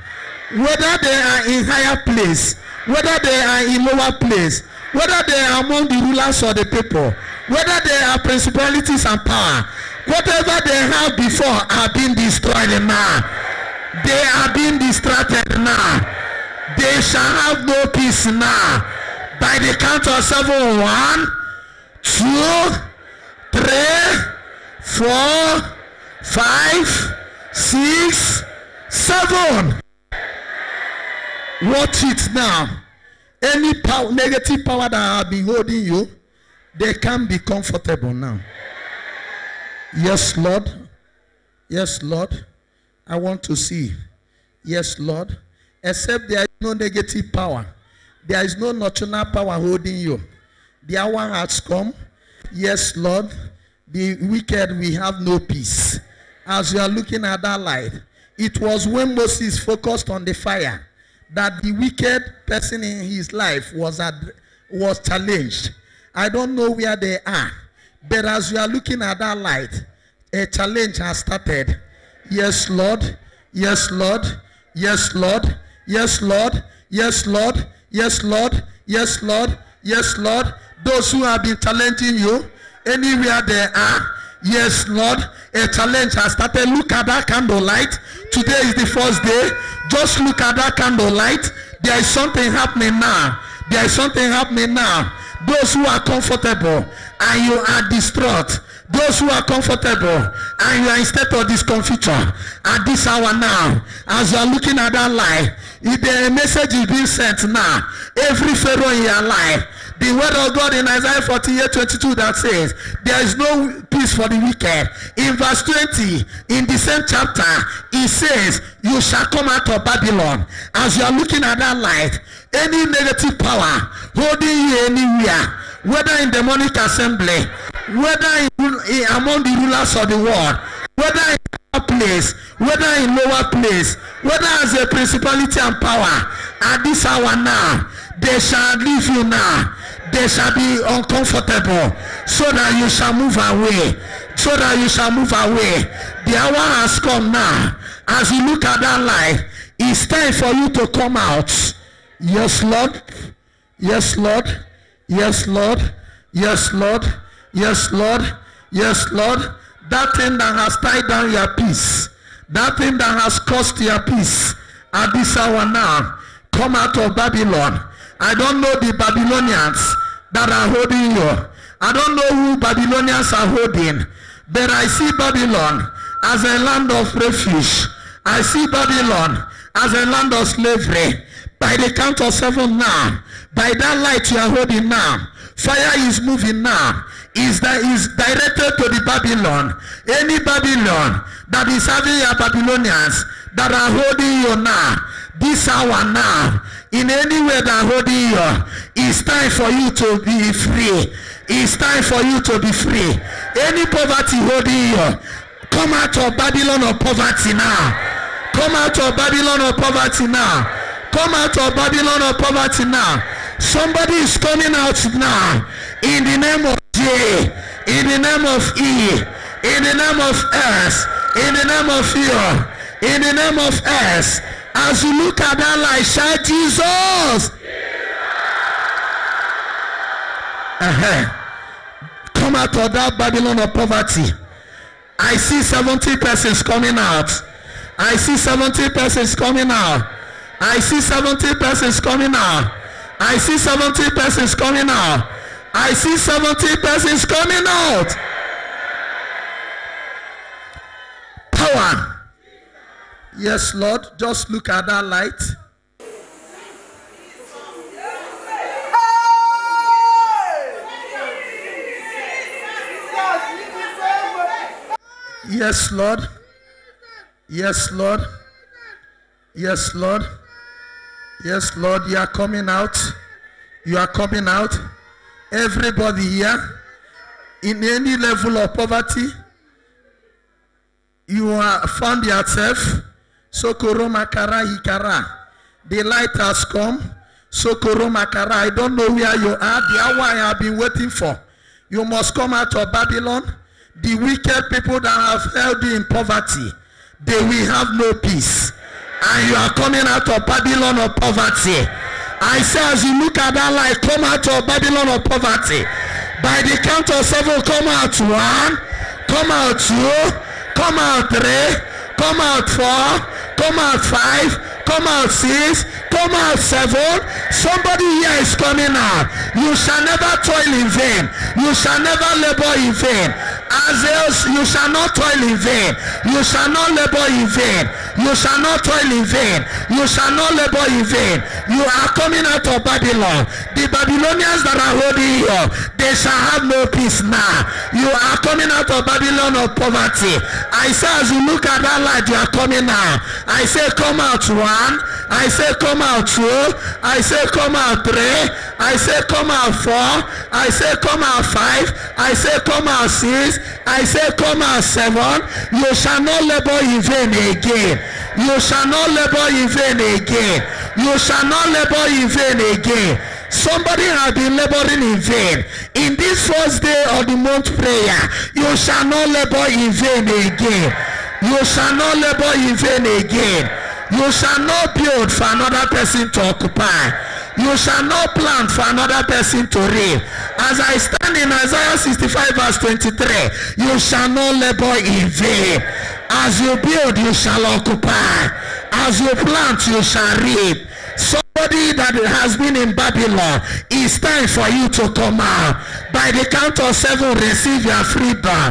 whether they are in higher place, whether they are in lower place, whether they are among the rulers or the people, whether they are principalities and power, whatever they have before are being destroyed now. They are being distracted now. They shall have no peace now. By the count of 7, 1, 2, 3, 4, 5, 6, 7. Watch it now. Any power, negative power that have been holding you, they can't be comfortable now. Yes, Lord. Yes, Lord. I want to see. Yes, Lord. Except there is no negative power. There is no nocturnal power holding you. The hour has come. Yes, Lord. The wicked will have no peace. As you are looking at that light, it was when Moses focused on the fire that the wicked person in his life was challenged. I don't know where they are, but as you are looking at that light, a challenge has started. Yes, Lord. Yes, Lord. Yes, Lord. Yes, Lord. Yes, Lord. Yes, Lord. Yes, Lord. Yes, Lord. Those who have been challenging you, anywhere they are, yes, Lord, a challenge has started. Look at that candlelight. Today is the first day. Just look at that candlelight. There is something happening now. There is something happening now. Those who are comfortable and you are distraught. Those who are comfortable and you are in state of discomfiture at this hour now, as you are looking at that light, if the message is being sent now, every Pharaoh in your life, the word of God in Isaiah 48:22 that says, there is no peace for the wicked. In verse 20, in the same chapter, it says, you shall come out of Babylon. As you are looking at that light, any negative power holding you anywhere, whether in demonic assembly, whether among the rulers of the world, whether in upper place, whether in lower place, whether as a principality and power, at this hour now, they shall leave you now. They shall be uncomfortable, so that you shall move away. So that you shall move away. The hour has come now. As you look at that light, it's time for you to come out. Yes, Lord. Yes, Lord. Yes, Lord. Yes, Lord. Yes, Lord. Yes, Lord. That thing that has tied down your peace, that thing that has cost your peace, at this hour now, come out of Babylon. I don't know the Babylonians that are holding you. I don't know who Babylonians are holding, but I see Babylon as a land of refuge. I see Babylon as a land of slavery. By the count of 7 now, by that light you are holding now, fire is moving now. Is directed to the Babylon. Any Babylon that is having your Babylonians that are holding you now, this hour now, in any way that are holding you, it's time for you to be free. It's time for you to be free. Any poverty holding you, come out of Babylon of poverty now. Come out of Babylon of poverty now. Come out of Babylon of poverty now. Somebody is coming out now in the name of J, in the name of E, in the name of S, in the name of U, in the name of S. As you look at that light, shout Jesus. Come out of that Babylon of poverty. I see 70 persons coming out. I see 70 persons coming out. I see 70 persons coming out. I see 70 persons coming out. I see 70 persons coming out. Power. Yes, Lord. Just look at that light. Yes, Lord. Yes, Lord. Yes, Lord. Yes, Lord. You are coming out. You are coming out. Everybody here, in any level of poverty, you are found yourself. Sokoro makara hikara. The light has come. Sokoro makara. I don't know where you are. The hour I have been waiting for. You must come out of Babylon. The wicked people that have held you in poverty, they will have no peace. And you are coming out of Babylon of poverty. I say, as you look at that light, come out of Babylon of poverty. By the count of 7, come out 1, come out 2, come out 3, come out 4, come out 5, come out 6, come out 7. Somebody here is coming out. You shall never toil in vain. You shall never labor in vain. As else, you shall not toil in vain. You shall not labor in vain. You shall not toil in vain. You shall not labor in vain. You are coming out of Babylon. The Babylonians that are holding you, they shall have no peace now. You are coming out of Babylon of poverty. I say as you look at that light, you are coming out. I say come out 1. I say come out 2. I say come out 3. I say come out 4. I say come out 5. I say come out 6. I say come out 7. You shall not labor in vain again. You shall not labor in vain again. You shall not labor in vain again. Somebody has been laboring in vain. In this first day of the month prayer, you shall not labor in vain again. You shall not labor in vain again. You shall not build for another person to occupy. You shall not plant for another person to reap. As I stand in Isaiah 65 verse 23, you shall not labor in vain. As you build, you shall occupy. As you plant, you shall reap. Somebody that has been in Babylon, it's time for you to come out. By the count of 7, receive your freedom.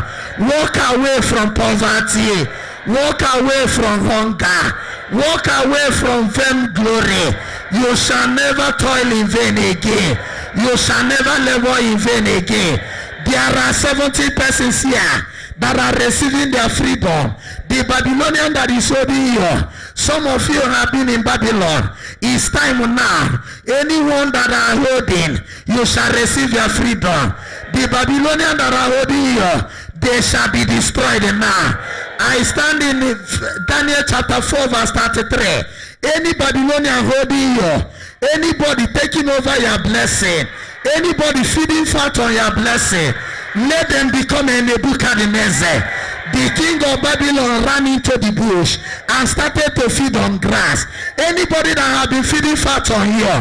Walk away from poverty. Walk away from hunger. Walk away from vain glory. You shall never toil in vain again. You shall never labor in vain again. There are 70 persons here that are receiving their freedom. The Babylonian that is holding you, some of you have been in Babylon. It's time now. Anyone that are holding, you shall receive your freedom. The Babylonian that are holding you, they shall be destroyed now. I stand in Daniel chapter 4 verse 33. Any Babylonian holding you, anybody taking over your blessing, anybody feeding fat on your blessing, let them become a Nebuchadnezzar. The king of Babylon ran into the bush and started to feed on grass. Anybody that has been feeding fat on you,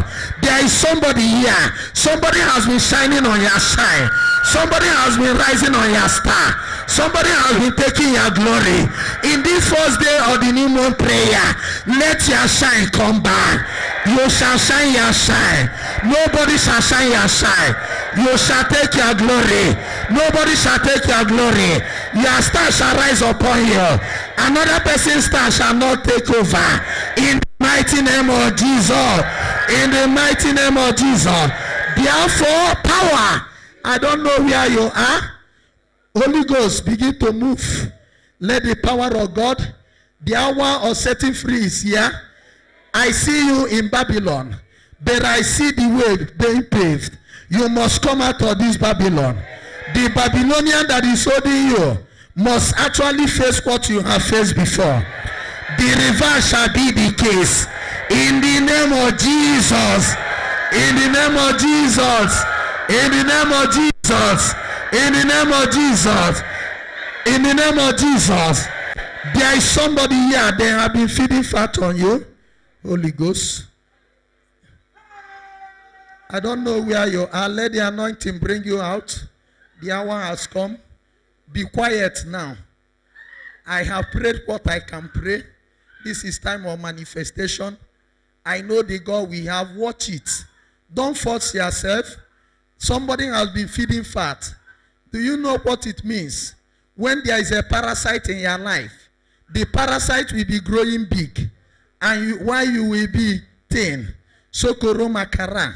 there is somebody here. Somebody has been shining on your shine. Somebody has been rising on your star. Somebody has been taking your glory. In this first day of the new month prayer, let your shine come back. You shall shine your shine. Nobody shall shine your shine. You shall take your glory. Nobody shall take your glory. Your star shall rise upon you. Another person's star shall not take over. In the mighty name of Jesus. In the mighty name of Jesus. Therefore, power. I don't know where you are. Holy Ghost, begin to move. Let the power of God, the hour of setting free is here. I see you in Babylon, but I see the way being paved. You must come out of this Babylon. The Babylonian that is holding you must actually face what you have faced before. The reverse shall be the case. In the name of Jesus. In the name of Jesus. In the name of Jesus. In the name of Jesus. In the name of Jesus. There is somebody here. They have been feeding fat on you. Holy Ghost. I don't know where you are. Let the anointing bring you out. The hour has come. Be quiet now. I have prayed what I can pray. This is time of manifestation. I know the God we have. Watch it. Don't force yourself. Somebody has been feeding fat. Do you know what it means? When there is a parasite in your life, the parasite will be growing big. And while you will be thin. Sokoro makara.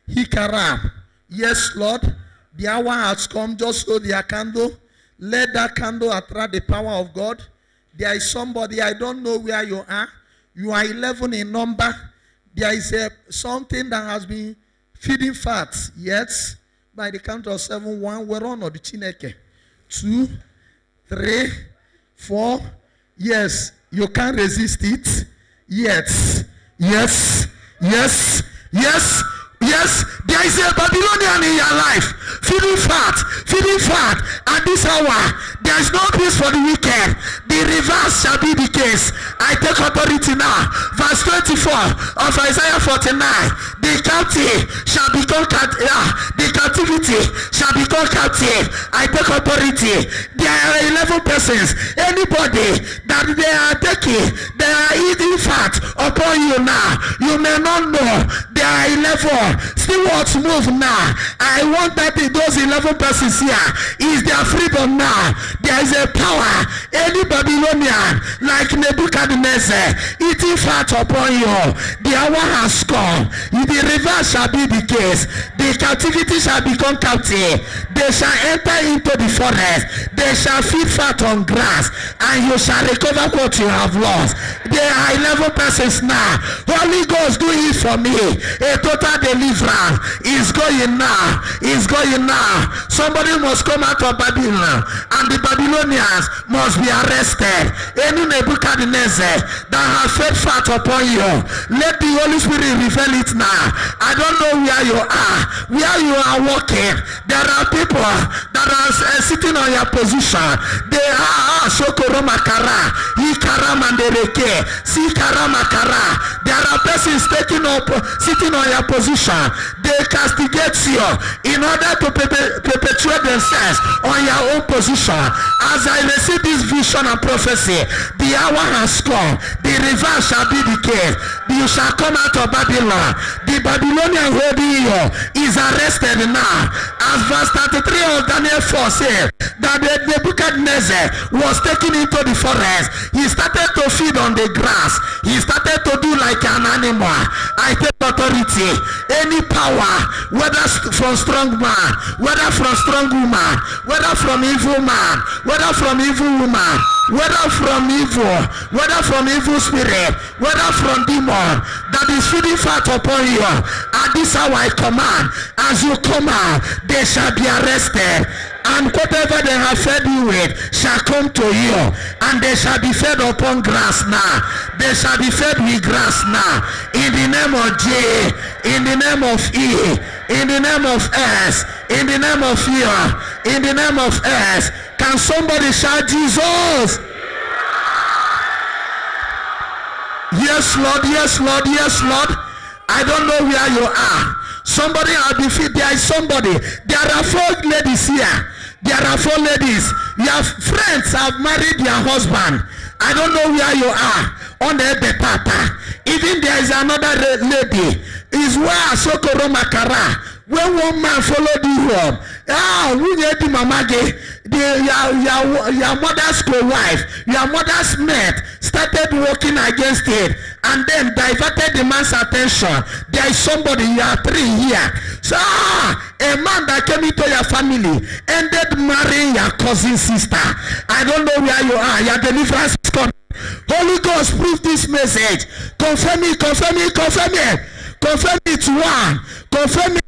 Hikara. Yes, Lord. The hour has come. Just hold your candle. Let that candle attract the power of God. There is somebody, I don't know where you are. You are 11 in number. There is something that has been feeding fat. Yes. By the count of 7, 1, we're on the Chineke. 2, 3, 4. Yes. You can't resist it. Yes. Yes. Yes. Yes. Yes, there is a Babylonian in your life, feeding fat, at this hour, there is no peace for the wicked. The reverse shall be the case. I take authority now. Verse 24 of Isaiah 49, the captive shall become the captivity shall become captive. I take authority. There are 11 persons. Anybody that they are taking, they are eating fat upon you now. You may not know. There are 11. Still want to move now. I want that those 11 persons here is their freedom now. There is a power. Anybody Babylonian, like Nebuchadnezzar, eating fat upon you. The hour has come. The reverse shall be the case. The captivity shall become captive. They shall enter into the forest. They shall feed fat on grass, and you shall recover what you have lost. There are 11 persons now. Holy Ghost, do it for me. A total deliverance is going now. Is going now. Somebody must come out of Babylon, and the Babylonians must be arrested. Any Nebuchadnezzar that has fed fat upon you, let the Holy Spirit reveal it now. I don't know where you are, where you are walking. There are people that are sitting on your position. They are Shokoromakara, Ikaramandereke, Sikaramakara. There are persons taking up, sitting on your position. They castigate you in order to perpetuate themselves on your own position. As I receive this vision and prophecy, the hour has come. The reverse shall be the case. You shall come out of Babylon. The Babylonian holding you is arrested now. As verse 33 of Daniel 4 says, that Nebuchadnezzar was taken into the forest. He started to feed on the grass. He started to do like an animal. I take authority. Any power, whether from strong man, whether from strong woman, whether from evil man, whether from evil woman, whether from evil spirit, whether from demon that is feeding fat upon you, at this hour I command, as you come out, they shall be arrested. And whatever they have fed you with shall come to you, and they shall be fed upon grass now. They shall be fed with grass now. In the name of J, in the name of E, in the name of S, in the name of E, in the name of S. Can somebody shout Jesus? Yes, Lord, yes, Lord, yes, Lord. I don't know where you are. Somebody has been feed. There is somebody. There are 4 ladies here. There are 4 ladies. Your friends have married their husband. I don't know where you are. On the papa. Even there is another lady. Is where Sokoro Makara. When one man followed you home, your mother's co-wife, your mother's mate started working against it, and then diverted the man's attention. There is somebody, you are 3 here. So a man that came into your family ended marrying your cousin's sister. I don't know where you are. Your deliverance is coming. Holy Ghost, prove this message. Confirm it, confirm it, confirm it. Confirm it, one. Confirm it.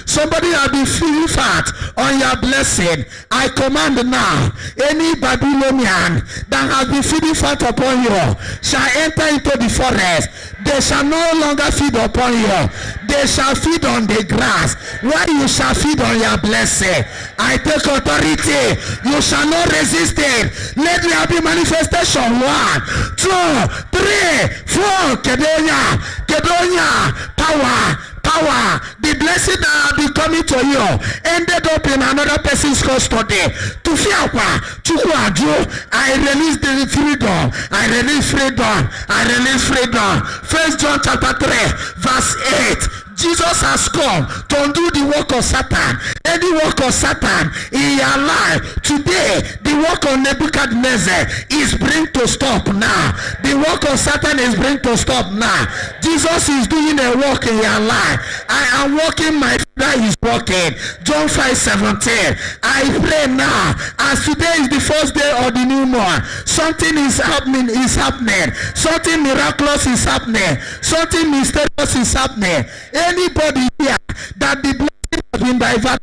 Somebody has been feeling fat on your blessing. I command now, any Babylonian that has been feeding fat upon you shall enter into the forest. They shall no longer feed upon you. They shall feed on the grass, while you shall feed on your blessing. I take authority. You shall not resist it. Let there be manifestation. 1, 2, 3, 4. Kedonia, power. The blessing that will be coming to you ended up in another person's custody. I release the freedom. I release freedom. I release freedom. 1 John chapter 3 verse 8. Jesus has come to undo the work of Satan. Any work of Satan in your life today, the work of Nebuchadnezzar is bring to stop now. The work of Satan is bring to stop now. Jesus is doing a work in your life. I am working, my Father is working. John 5:17. I pray now, as today is the first day of the new month, something is happening. Something miraculous is happening. Something mysterious is happening. Anybody here that the blessing has been diverted,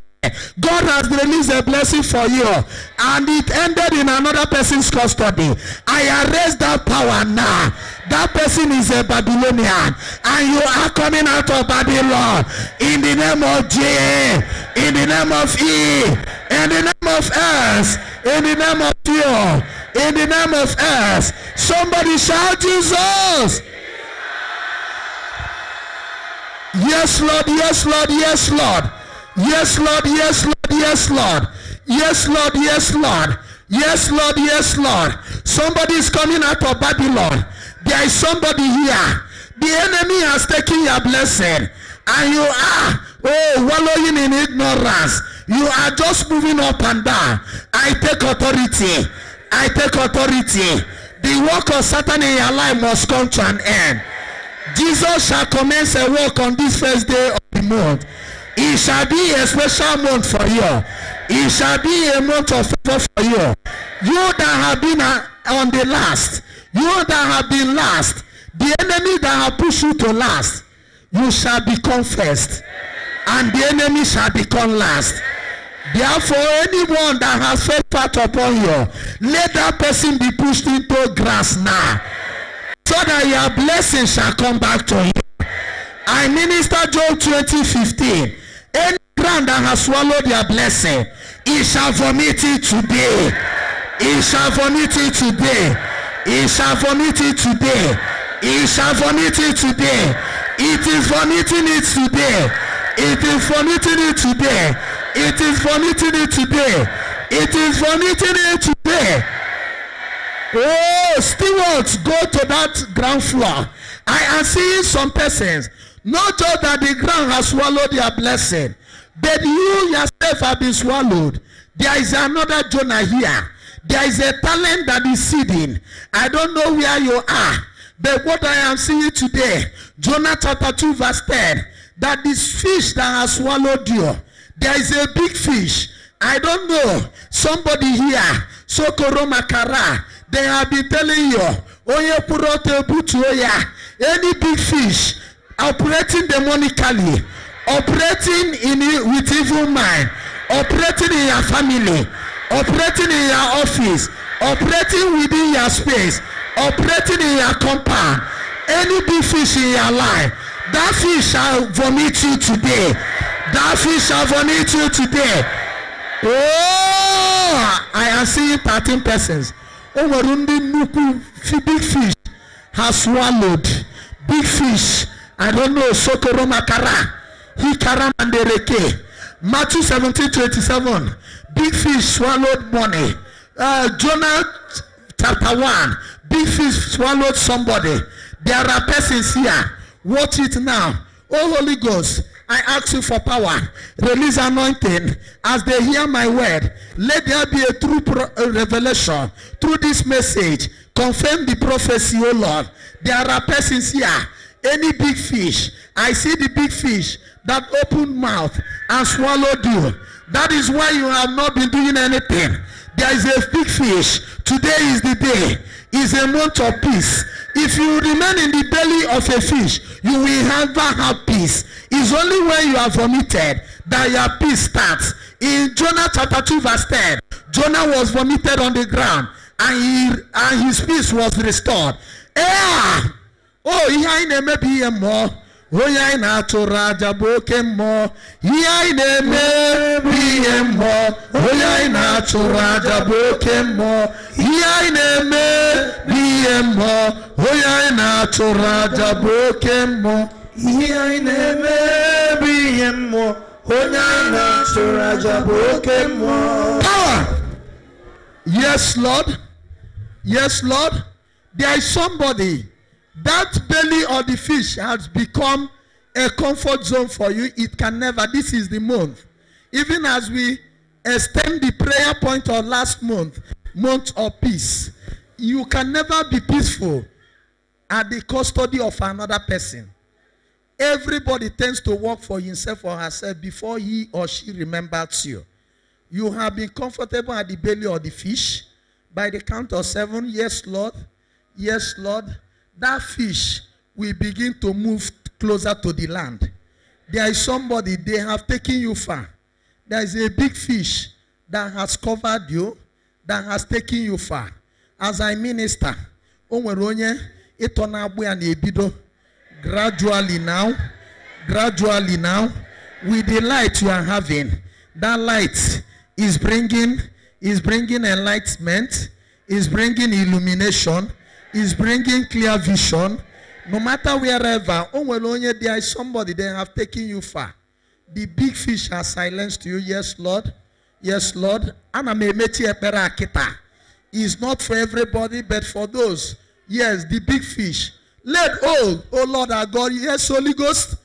God has released a blessing for you, and it ended in another person's custody. I arrest that power now. That person is a Babylonian, and you are coming out of Babylon in the name of J, in the name of E, in the name of S, in the name of you, in the name of S. Somebody shout Jesus. Yes, Lord, yes, Lord, yes, Lord. Yes, Lord, yes, Lord, yes, Lord. Yes, Lord, yes, Lord. Yes, Lord, yes, Lord. Somebody is coming out of Babylon. There is somebody here. The enemy has taken your blessing, and you are wallowing in ignorance. You are just moving up and down. I take authority. I take authority. The work of Satan in your life must come to an end. Jesus shall commence a work on this first day of the month. It shall be a special month for you. It shall be a month of favor for you. You that have been on the last, you that have been last, the enemy that have pushed you to last, you shall become first, and the enemy shall become last. Therefore, anyone that has fell fat upon you, let that person be pushed into grass now, so that your blessing shall come back to you. I minister Job 20:15. Any ground that has swallowed your blessing, it shall vomit it today. It shall vomit it today. It shall vomit it today. It shall vomit it today. It is vomiting it today. It is vomiting it today. It is vomiting it today. It is vomiting it today. Oh, stewards, go to that ground floor. I am seeing some persons, not just that the ground has swallowed their blessing, but you yourself have been swallowed. There is another Jonah here. There is a talent that is seeding. I don't know where you are, but what I am seeing today, Jonah chapter 2 verse 10, that this fish that has swallowed you, there is a big fish. I don't know. Somebody here, Sokoro Makara, they have been telling you, Oye Purote Butuoya, any big fish operating demonically, operating with evil mind, operating in your family, operating in your office, operating within your space, operating in your compound, any big fish in your life, that fish shall vomit you today. That fish shall vomit you today. Oh, I am seeing 13 persons. Big fish has swallowed. Big fish. I don't know. Sokoro Makara. Hikaramandereke. Matthew 17:27. Big fish swallowed money. Jonah chapter 1. Big fish swallowed somebody. There are persons here. Watch it now. Oh Holy Ghost, I ask you for power. Release anointing. As they hear my word, let there be a true revelation through this message. Confirm the prophecy, oh Lord. There are persons here. Any big fish, I see the big fish that opened mouth and swallowed you. That is why you have not been doing anything. There is a big fish. Today is the day. It's a month of peace. If you remain in the belly of a fish, you will never have peace. It's only when you are vomited that your peace starts. In Jonah chapter 2 verse 10, Jonah was vomited on the ground and his peace was restored. Oh, here may be more. Oh, yeah, natural Jaboke more. Here may be more. Oh, yeah, natural Jaboke more. Here may be more. Oh, yeah, natural Jaboke more. Here may be more. Oh, yeah, natural Jaboke more. Power. Yes, Lord. Yes, Lord. There is somebody. That belly of the fish has become a comfort zone for you. It can never. This is the month. Even as we extend the prayer point of last month, month of peace, you can never be peaceful at the custody of another person. Everybody tends to work for himself or herself before he or she remembers you. You have been comfortable at the belly of the fish. By the count of 7, yes, Lord. Yes, Lord. That fish will begin to move closer to the land. There is somebody, they have taken you far. There is a big fish that has covered you, that has taken you far. As I minister, gradually now, with the light you are having, that light is bringing enlightenment, is bringing illumination, is bringing clear vision. No matter wherever, there is somebody, they have taken you far. The big fish has silenced you. Yes, Lord. Yes, Lord. It's not for everybody, but for those. Yes, the big fish. Oh Lord our God. Yes, Holy Ghost,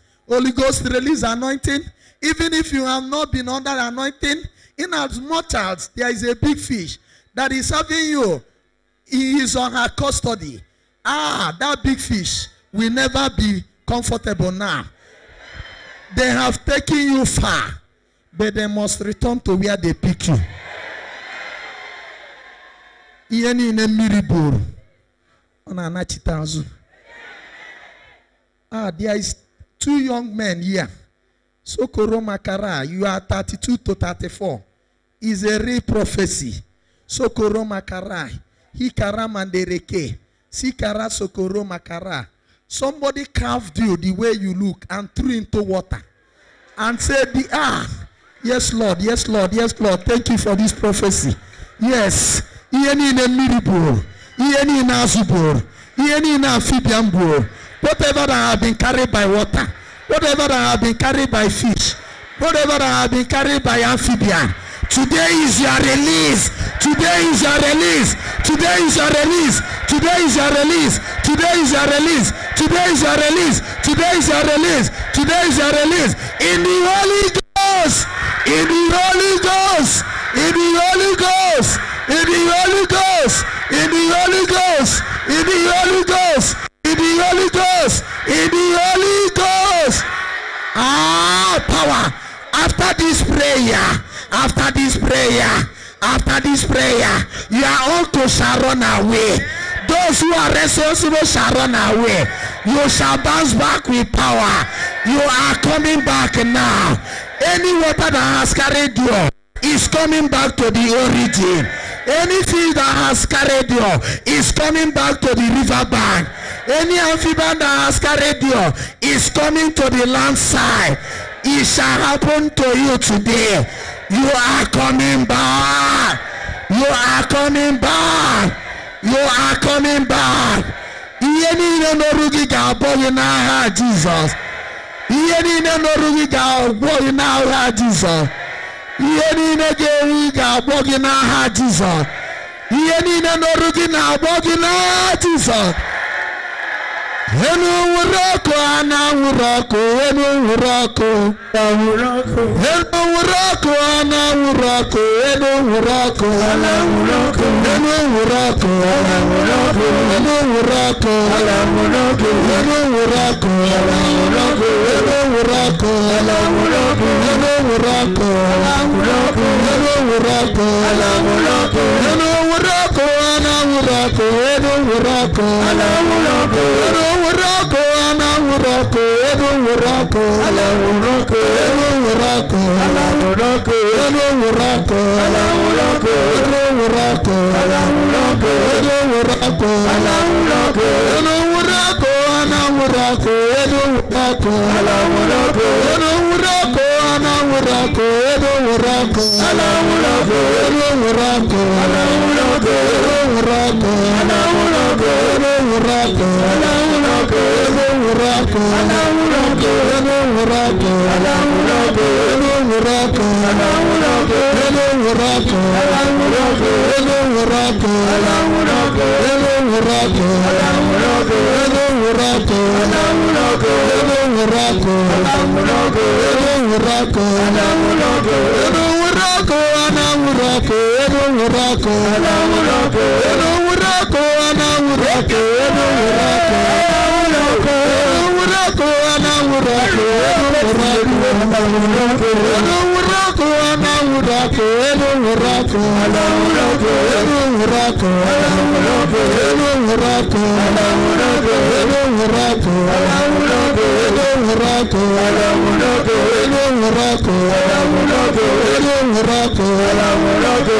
release anointing. Even if you have not been under anointing, in as much as there is a big fish that is serving you, he is on her custody. That big fish will never be comfortable now. They have taken you far, but they must return to where they pick you. There is 2 young men here. Sokoro Makara, you are 32 to 34. Is a real prophecy. Sokoro Makara, Hikara Mandereke, Sikara Sokoro Makara. Somebody carved you the way you look and threw into water and said, yes, Lord, yes, Lord, yes, Lord. Thank you for this prophecy. Yes. Ieni in a miribur, Ieni in Azubur, Ieni in amphibian bull. Whatever that have been carried by water, whatever that have been carried by fish, whatever that have been carried by amphibian. Today is your release. Today is your release. Today is your release. Today is your release. Today is your release. Today is your release. Today is your release. Today is your release. In the Holy Ghost. In the Holy Ghost. In the Holy Ghost. In the Holy Ghost. In the Holy Ghost. In the Holy Ghost. In the Holy Ghost. In the Holy Ghost. Power. After this prayer. After this prayer, your uncle shall run away. Those who are responsible shall run away. You shall bounce back with power. You are coming back now. Any water that has carried you is coming back to the origin. Anything that has carried you is coming back to the river bank. Any amphibian that has carried you is coming to the land side. It shall happen to you today. You are coming back. You are coming back. You are coming back. Yeni no rugi ga boy na Jesus. Yeni no rugi ga boy na Jesus. Yeni no rugi ga boy na Jesus. Yeni no rugi na boy na Jesus. Enu urako ana urako, enu urako, enu urako ana urako, enu urako, ana urako, enu urako, ana urako, enu urako, ana urako, enu urako, ana urako, enu urako, ana urako, enu urako, ana urako, enu urako, ana urako, enu urako, ana urako, enu urako, ana urako, Urako, ana urako, edo urako, ala urako, edo urako, ala urako, edo urako, ala urako, edo urako, ala urako, edo urako, ala urako, edo urako, ana urako, edo urako, ala urako, edo urako, ana urako, edo urako, ala urako, edo urako, ala urako, edo urako, ala urako, edo urako, ala urako, edo urako, ala urako, edo urako, ala urako, edo urako, ala urako, edo urako, ala urako, edo urako, ala urako, edo urako, ala urako, edo urako, ala urako, edo urako, ala urako, edo urako, ala urako, edo urako, ana urako, edo urako, ala urako, edo urako, ana urako,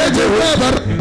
edo urako.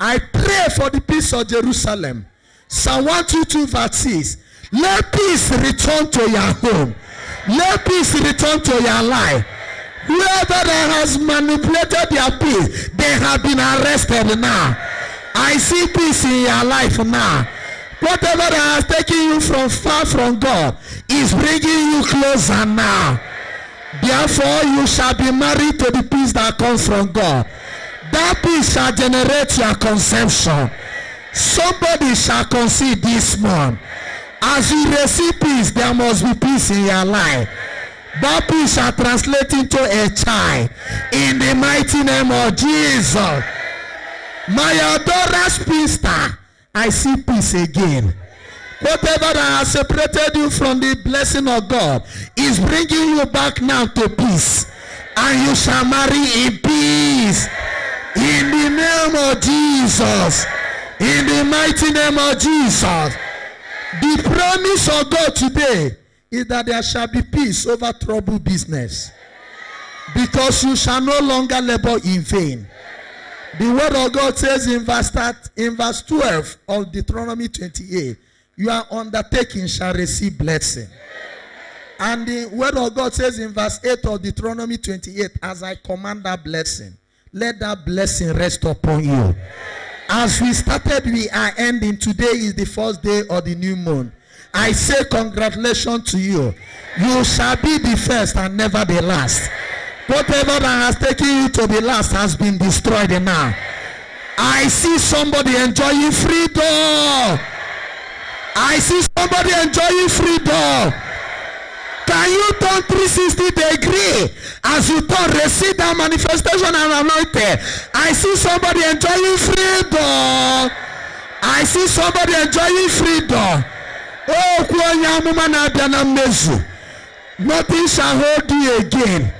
I pray for the peace of Jerusalem. Psalm 122 verse 6. Let peace return to your home. Let peace return to your life. Whoever that has manipulated their peace, they have been arrested now. I see peace in your life now. Whatever that has taken you from far from God is bringing you closer now. Therefore, you shall be married to the peace that comes from God. That peace shall generate your conception. Somebody shall conceive this month. As you receive peace, there must be peace in your life. That peace shall translate into a child. In the mighty name of Jesus. My adored spinster, I see peace again. Whatever that has separated you from the blessing of God is bringing you back now to peace. And you shall marry in peace. In the name of Jesus. In the mighty name of Jesus. The promise of God today is that there shall be peace over troubled business. Because you shall no longer labor in vain. The word of God says in verse 12 of Deuteronomy 28, your undertaking shall receive blessing. And the word of God says in verse 8 of Deuteronomy 28, as I command that blessing, let that blessing rest upon you. As we started, we are ending. Today is the first day of the new moon. I say congratulations to you. You shall be the first and never the last. Whatever that has taken you to the last has been destroyed now. I see somebody enjoying freedom. I see somebody enjoying freedom. Can you turn 360 degree as you turn, receive that manifestation and anointed? I see somebody enjoying freedom. I see somebody enjoying freedom. Oh, nothing shall hold you again.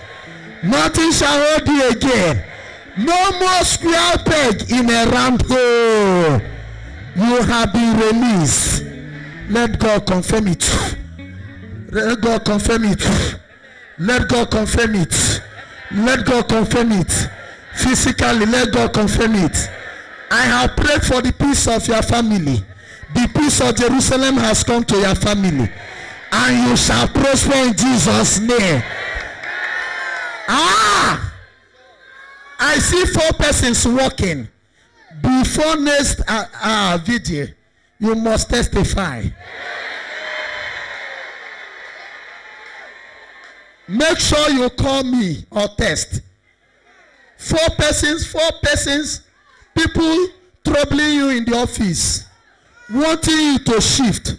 Nothing shall hold you again. No more square peg in a round hole. You have been released. Let God confirm it. Let God confirm it. Let God confirm it. Let God confirm it. Physically, let God confirm it. I have prayed for the peace of your family. The peace of Jerusalem has come to your family. And you shall prosper in Jesus' name. I see 4 persons walking. Before next video, you must testify. Make sure you call me or text. 4 persons, people troubling you in the office, wanting you to shift.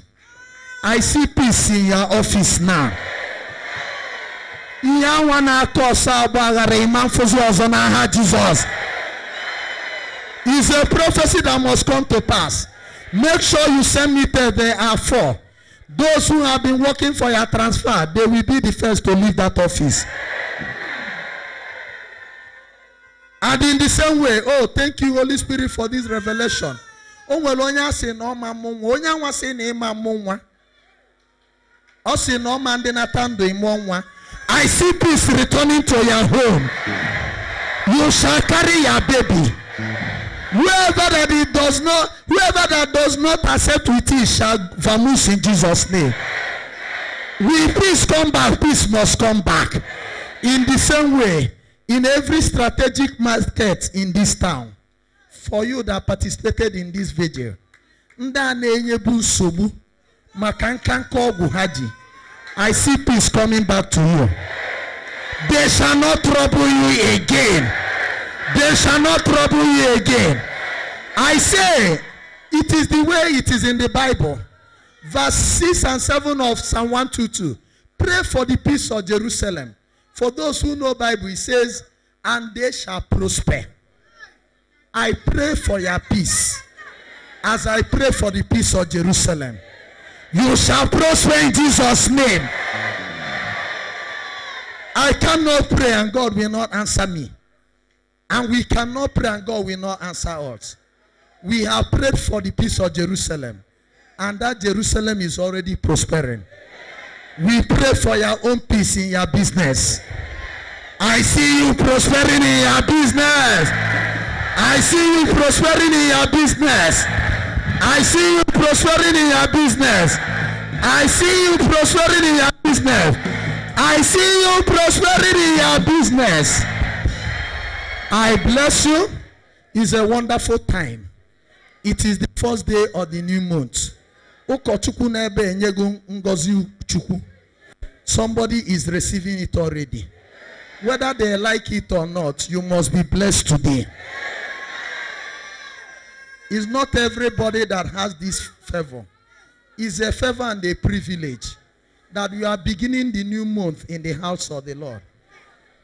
I see peace in your office now. Jesus. It's a prophecy that must come to pass. Make sure you send me that there are 4. Those who have been working for your transfer, they will be the first to leave that office. And in the same way, oh, thank you, Holy Spirit, for this revelation. Oh, well, onya say no mamunwa. Onya wa say ne mamunwa. O say no man de natando imonwa. I see peace returning to your home. You shall carry your baby. Whoever that does not accept with it shall vanish in Jesus' name. Will peace come back? Peace must come back. In the same way, in every strategic market in this town, for you that participated in this video, I see peace coming back to you. They shall not trouble you again. They shall not trouble you again. I say, it is the way it is in the Bible. Verse 6 and 7 of Psalm 122. Pray for the peace of Jerusalem. For those who know Bible, it says, and they shall prosper. I pray for your peace. As I pray for the peace of Jerusalem. You shall prosper in Jesus' name. I cannot pray and God will not answer me. And we cannot pray and God will not answer us. We have prayed for the peace of Jerusalem. And that Jerusalem is already prospering. We pray for your own peace in your business. I see you prospering in your business. I see you prospering in your business. I see you prospering in your business. I see you prospering in your business. I see you prospering in your business. I bless you. It's a wonderful time. It is the first day of the new month. Somebody is receiving it already. Whether they like it or not, you must be blessed today. It's not everybody that has this favor. It's a favor and a privilege that you are beginning the new month in the house of the Lord.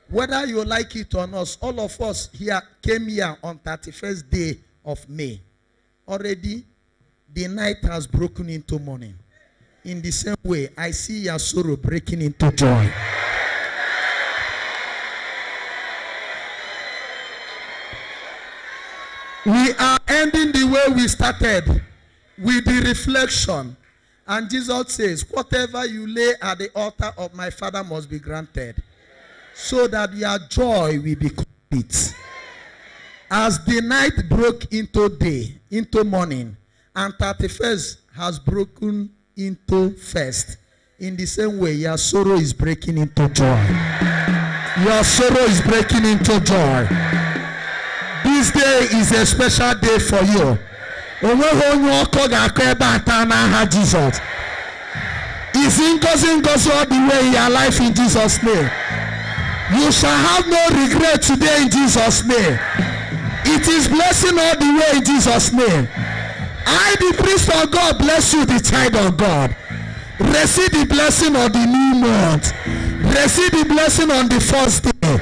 Whether you like it or not, all of us here came here on 31st day of May. Already, the night has broken into morning. In the same way, I see your sorrow breaking into joy. We are ending the way we started with the reflection. And Jesus says, whatever you lay at the altar of my Father must be granted, so that your joy will be complete. As the night broke into day, into morning, and 31st has broken into first, in the same way, your sorrow is breaking into joy. Your sorrow is breaking into joy. This day is a special day for you. Jesus. Is in goes all the way in your life in Jesus' name. You shall have no regret today in Jesus' name. It is blessing all the way in Jesus' name. I, the priest of God, bless you, the child of God. Receive the blessing of the new month. Receive the blessing on the first day.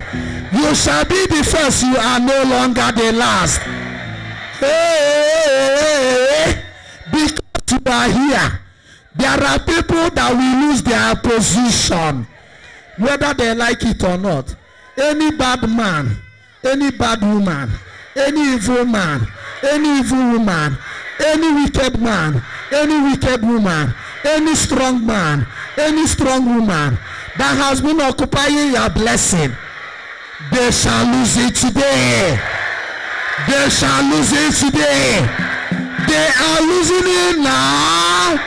You shall be the first, you are no longer the last. Hey, because you are here, there are people that will lose their position, whether they like it or not. Any bad man, any bad woman, any evil man, any evil woman, any wicked man, any wicked woman, any strong man, any strong woman that has been occupying your blessing, they shall lose it today. They shall lose it today. They are losing it now.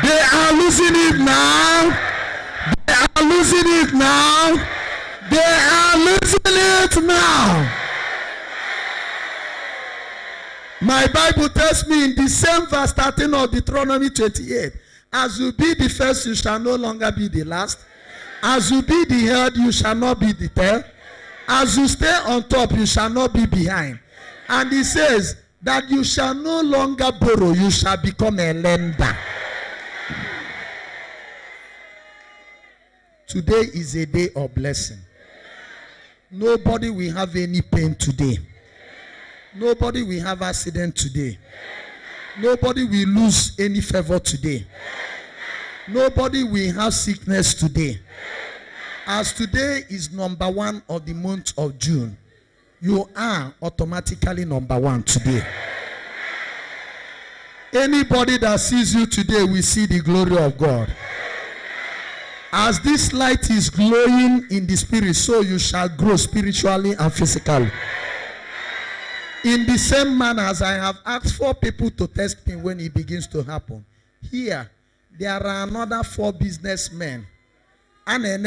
They are losing it now. They are losing it now. They are losing it now. My Bible tells me in the same verse 13 of Deuteronomy 28, as you be the first, you shall no longer be the last. As you be the head, you shall not be the tail. As you stay on top, you shall not be behind. And he says that you shall no longer borrow, you shall become a lender. Today is a day of blessing. Nobody will have any pain today. Nobody will have accident today. Nobody will lose any favor today. Nobody will have sickness today. As today is number 1 of the month of June, you are automatically number 1 today. Anybody that sees you today will see the glory of God. As this light is glowing in the spirit, so you shall grow spiritually and physically. In the same manner as I have asked 4 people to test me when it begins to happen, here there are another 4 businessmen. In the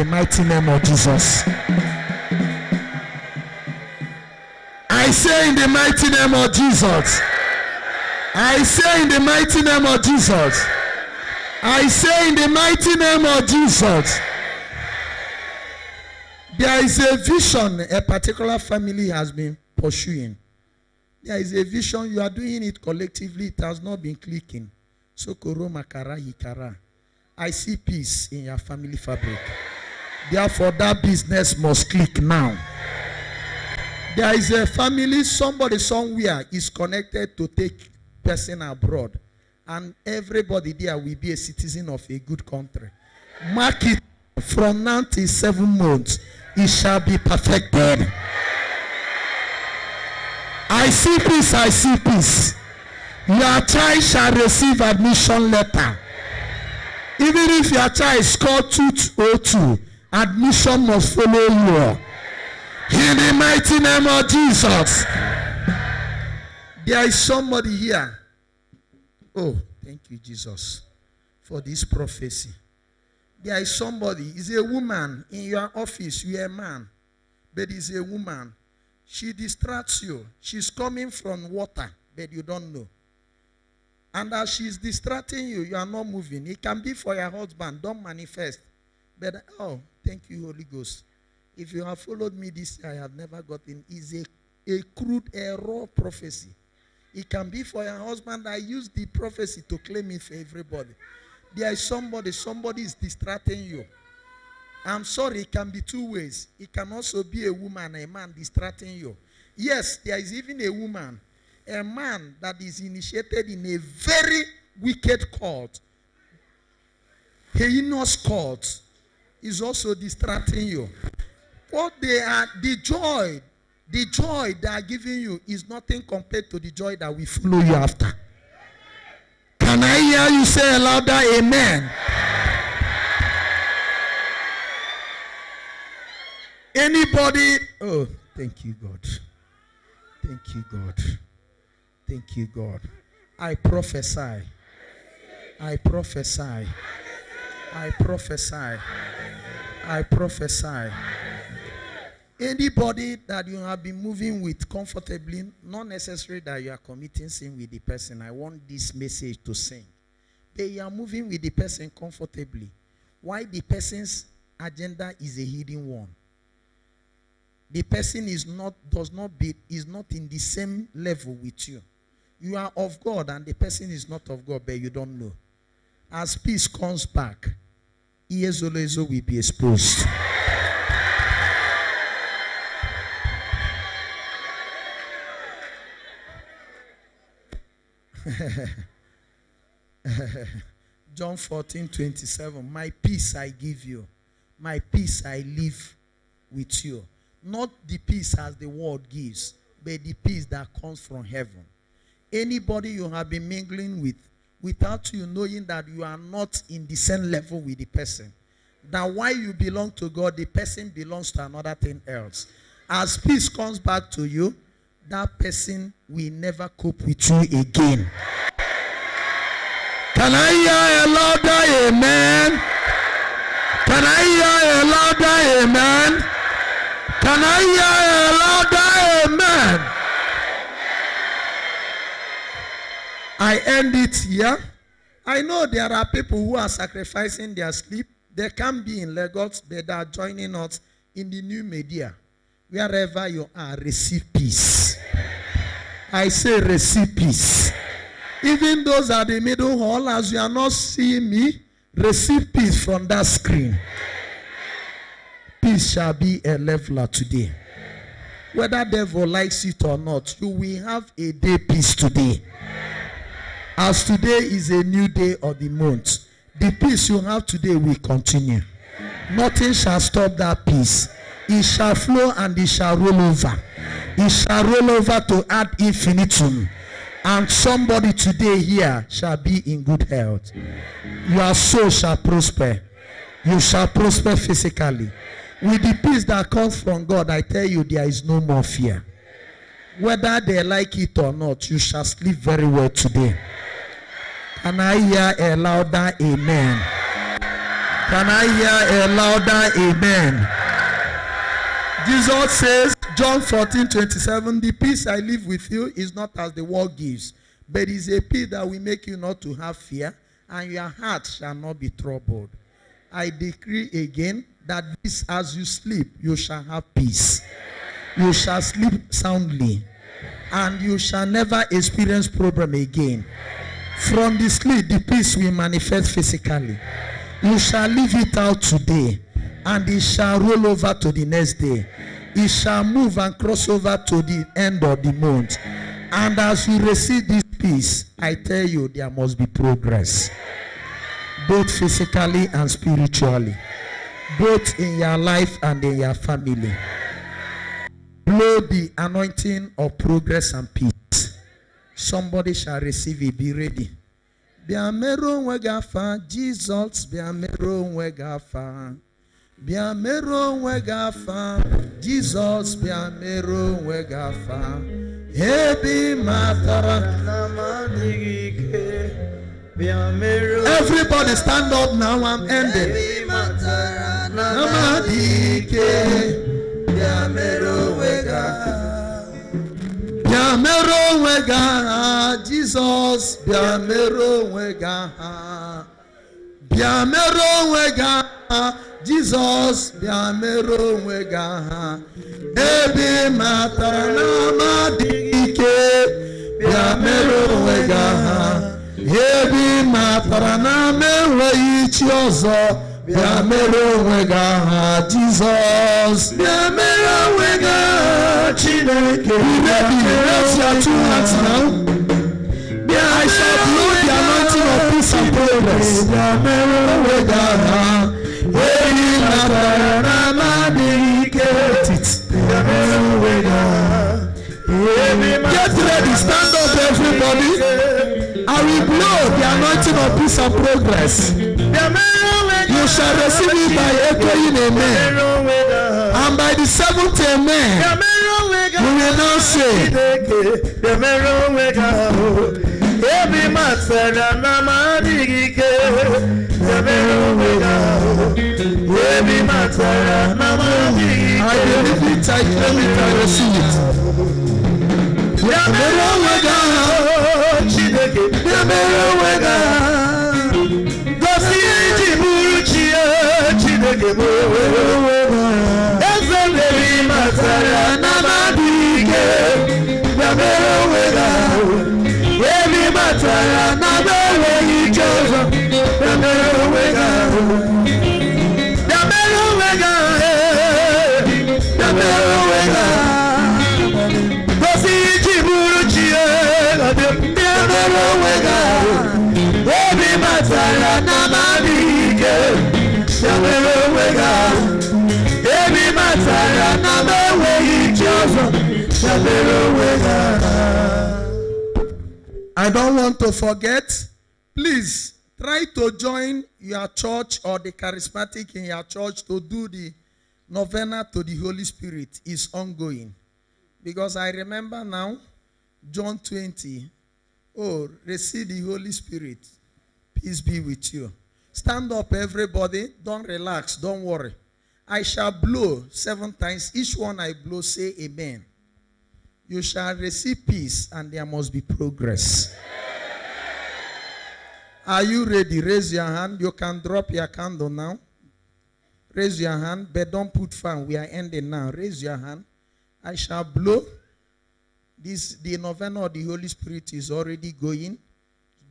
mighty name of Jesus. I say in the mighty name of Jesus. I say in the mighty name of Jesus. I say in the mighty name of Jesus. There is a vision a particular family has been pursuing. There is a vision, you are doing it collectively, it has not been clicking. Sokoro makara hikara. I see peace in your family fabric. Therefore, that business must click now. There is a family, somebody somewhere is connected to take person abroad. And everybody there will be a citizen of a good country. Mark it from now till 7 months. It shall be perfected. I see peace, I see peace. Your child shall receive admission letter. Even if your child scored 202, admission must follow you. In the mighty name of Jesus. There is somebody here. Oh, thank you, Jesus, for this prophecy. There is somebody, is a woman in your office. You are a man, but is a woman. She distracts you. She's coming from water, but you don't know. And as she's distracting you, you are not moving. It can be for your husband. Don't manifest. But, oh, thank you, Holy Ghost. If you have followed me this year, I have never gotten. It's a crude, a raw prophecy. It can be for your husband. I use the prophecy to claim it for everybody. There is somebody is distracting you. I'm sorry, it can be two ways. It can also be a woman, a man distracting you. Yes, there is even a woman, a man that is initiated in a very wicked cult. Heinous cult is also distracting you. What they are, the joy they are giving you is nothing compared to the joy that will follow you after. Can I hear you say louder, amen? Anybody? Oh, thank you, God. Thank you, God. Thank you, God. I prophesy. I prophesy. I prophesy. I prophesy. Anybody that you have been moving with comfortably, not necessarily that you are committing sin with the person. I want this message to sing. But you are moving with the person comfortably. Why the person's agenda is a hidden one. The person is not in the same level with you. You are of God and the person is not of God, but you don't know. As peace comes back, Iezolezo will be exposed. John 14:27. My peace I give you. My peace I leave with you. Not the peace as the world gives, but the peace that comes from heaven. Anybody you have been mingling with, without you knowing that you are not in the same level with the person, that while you belong to God, the person belongs to another thing else. As peace comes back to you, that person will never cope with you again. Can I hear a louder amen? Can I hear a louder amen? Can I hear a louder amen? I end it here. I know there are people who are sacrificing their sleep. They can be in Lagos, but they are joining us in the new media. Wherever you are, receive peace. I say receive peace. Even those at the middle hall, as you are not seeing me, receive peace from that screen. Peace shall be a leveler today. Whether devil likes it or not, you will have a day peace today. As today is a new day of the month, the peace you have today will continue. Nothing shall stop that peace. It shall flow and it shall roll over. It shall roll over to ad infinitum. And somebody today here shall be in good health. Your soul shall prosper. You shall prosper physically. With the peace that comes from God, I tell you, there is no more fear. Whether they like it or not, you shall sleep very well today. Can I hear a louder amen? Can I hear a louder amen? Jesus says, John 14:27, the peace I live with you is not as the world gives, but is a peace that will make you not to have fear, and your heart shall not be troubled. I decree again that this, as you sleep, you shall have peace. You shall sleep soundly, and you shall never experience problem again. From the sleep, the peace will manifest physically. You shall live it out today, and it shall roll over to the next day. It shall move and cross over to the end of the month. And as you receive this peace, I tell you, there must be progress. Both physically and spiritually. Both in your life and in your family. Blow the anointing of progress and peace. Somebody shall receive it. Be ready. Biamero wegafa, Jesus, biamero wegafa. bịa mere onwe gị afa. Jesus bịa mere onwe gị afa. Ebe matara na madịghị ike. Everybody stand up now, I'm ending. Jesus, Jesus, Ebi matara na madike, Ebi matara na mewe ichi ọzọ, bịa mere onwe gị aha. Jesus, bịa mere onwe gị aha. Chineke, raise your 2 hands now. I shall blow the anointing of peace and progress. Bịa mere onwe gị aha. Ebi matara na madike, bịa mere onwe gị aha. Get ready, stand up everybody. I will blow the anointing of peace and progress. You shall receive it by echoing amen. And by the 7th amen, you will now say, I believe it, I receive it. I don't want to forget, please try to join your church or the charismatic in your church to do the novena to the Holy Spirit. Is ongoing. Because I remember now, John 20, oh, receive the Holy Spirit. Peace be with you. Stand up, everybody. Don't relax. Don't worry. I shall blow 7 times. Each one I blow, say amen. You shall receive peace, and there must be progress. Are you ready? Raise your hand. You can drop your candle now. Raise your hand, but don't put fan. We are ending now. Raise your hand. I shall blow. The novena of the Holy Spirit is already going.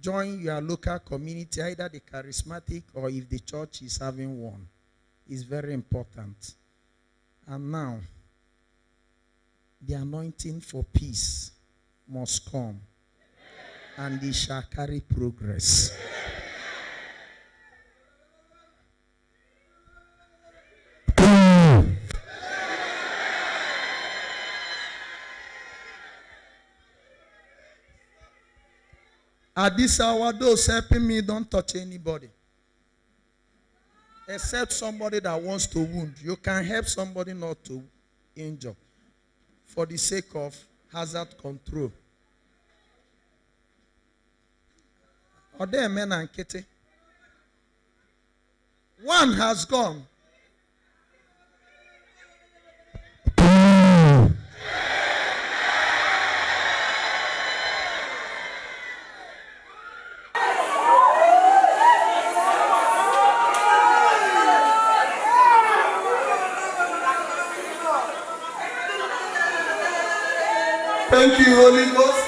Join your local community, either the charismatic or if the church is having one. It's very important. And now, the anointing for peace must come, and it shall carry progress. At this hour, those helping me, don't touch anybody. Except somebody that wants to wound. You can help somebody not to injure, for the sake of hazard control. Are there men and Kitty? One has gone. Thank you, Holy Ghost.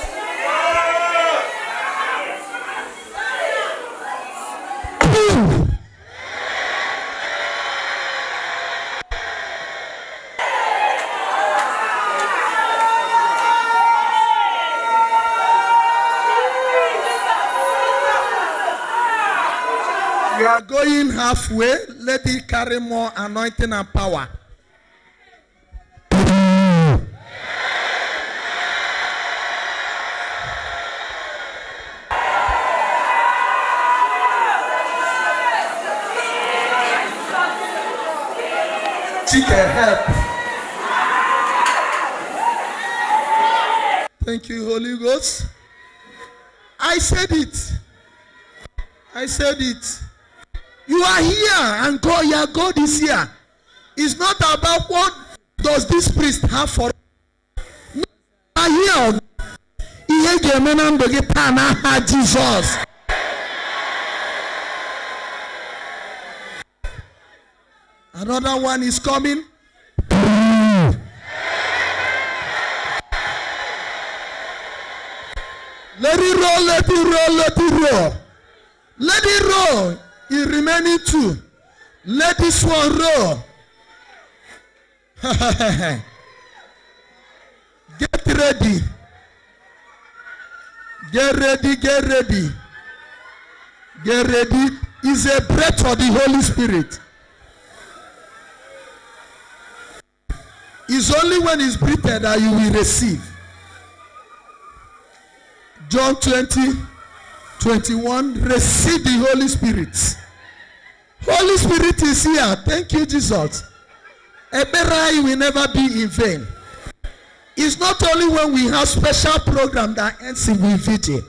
You are going halfway. Let it carry more anointing and power. Chicken help. Thank you, Holy Ghost. I said it. I said it. You are here and God, your God is here. It's not about what does this priest have for us. No, you are here. Jesus. Another one is coming. Let it roll, let it roll, let it roll. Let it roll. In remaining two. Let this one roll. Get ready. Get ready, get ready. Get ready. It's a breath of the Holy Spirit. It's only when it's breathed that you will receive. John 20:21. Receive the Holy Spirit. Holy Spirit is here. Thank you, Jesus. A prayer will never be in vain. It's not only when we have special program that ends with vigil.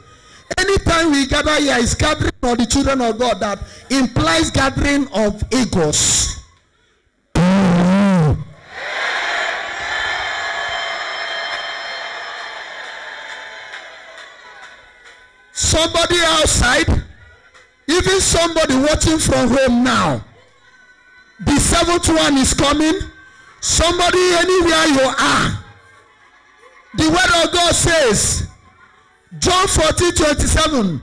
Anytime we gather here is gathering of the children of God that implies gathering of egos. Somebody outside, even somebody watching from home now. The seventh one is coming. Somebody anywhere you are. The word of God says, John 14:27,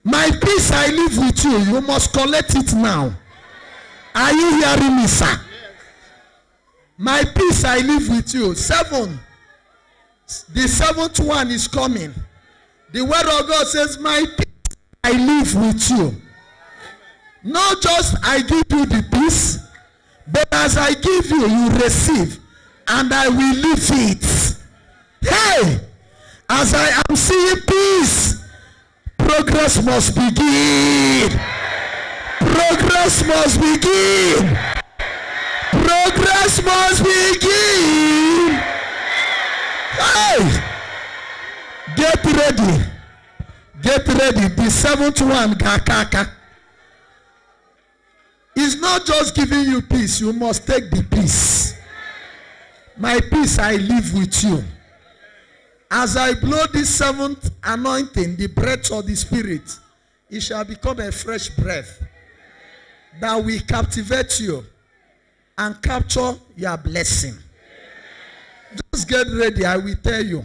my peace I leave with you. You must collect it now. Are you hearing me, sir? My peace I leave with you. 7. The seventh one is coming. The word of God says, my peace I leave with you. Not just I give you the peace, but as I give you, you receive, and I will leave it. Hey, as I am seeing peace, progress must begin. Progress must begin. Progress must begin. Hey, get ready. Get ready. The seventh one, Kakaka. It's not just giving you peace. You must take the peace. My peace I leave with you. As I blow this seventh anointing, the breath of the Spirit, it shall become a fresh breath that will captivate you and capture your blessing. Just get ready. I will tell you.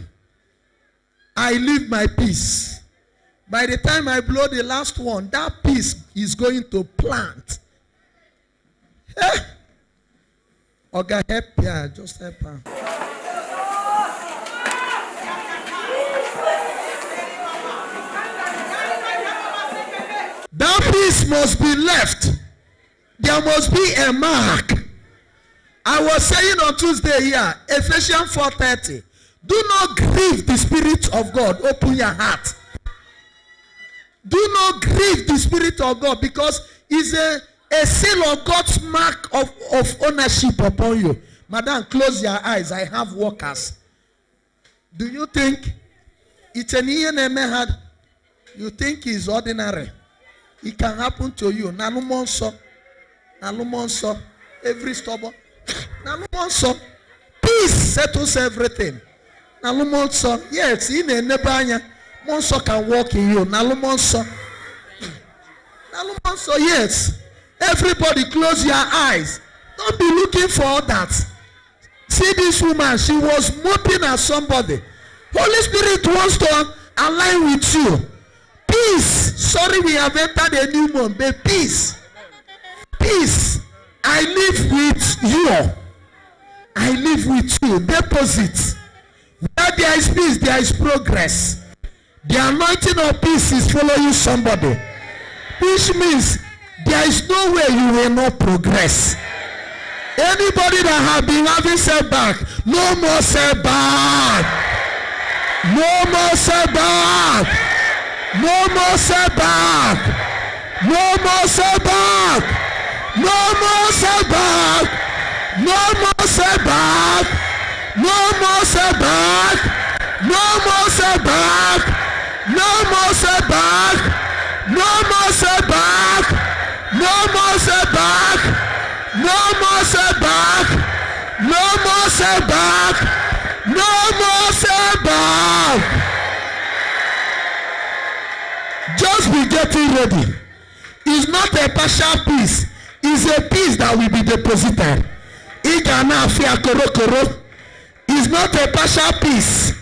I leave my peace. By the time I blow the last one, that peace is going to plant. Okay, help her. Just help her. That peace must be left. There must be a mark. I was saying on Tuesday here, Ephesians 4:30. Do not grieve the Spirit of God. Open your heart. Do not grieve the Spirit of God, because it's a seal of God's mark of ownership upon you. Madam, close your eyes. I have workers. Do you think it's an ENM? You think it's ordinary? It can happen to you. Nalumonso. Nalumonso. Every stubborn. Nalumonso. Peace settles everything. Nalumonso. Yes, in a nebanya. Monso can walk in you. Nalumonso. Nalumonso, yes. Everybody close your eyes. Don't be looking for that. See this woman, she was moping at somebody. Holy Spirit wants to align with you. Peace. Sorry, we have entered a new month, but peace. Peace. I live with you. I live with you. Deposit. Where there is peace, there is progress. The anointing of peace is following somebody. Which means there is no way you will not progress. Anybody that has been having setback, no more setback. No more setback. No more setback. No more setback. No more setback. No more setback. No more setback. No more setback. No more setback. No more setback. No more setback. No more setback. No more setback. No more setback. Just be getting ready. It's not a partial peace. It's a peace that will be deposited. It's not a partial peace.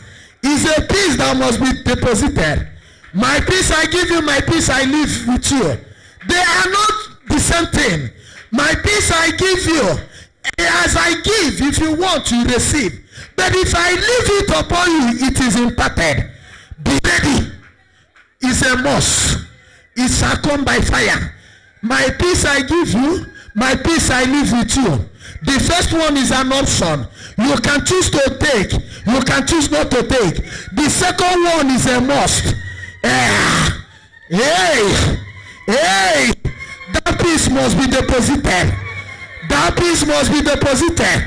It's a peace that must be deposited. My peace I give you, my peace I leave with you. They are not the same thing. My peace I give you, as I give, if you want, you receive. But if I leave it upon you, it is imparted. Be ready. It's a must. It shall come by fire. My peace I give you, my peace I leave with you. The first one is an option. You can choose to take. You can choose not to take. The second one is a must. Hey, that peace must be deposited. That peace must be deposited.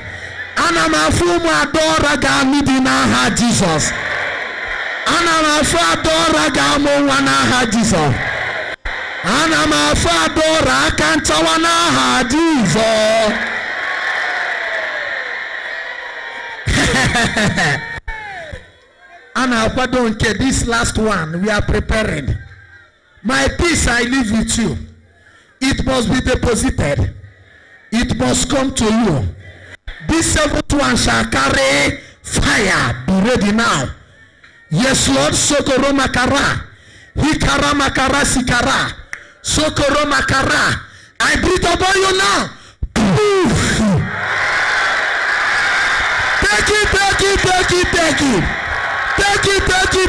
Anamafumu adora gamidi na ha Jesus. Anamafu adora gamo wana ha Jesus. Anamafu adora kanta wana ha Jesus. And this last one we are preparing. My peace I leave with you. It must be deposited. It must come to you. This seventh one shall carry fire. Be ready now. Yes, Lord. Sokoro makara. Hikara makara sikara. Sokoro makara. I breathe upon you now.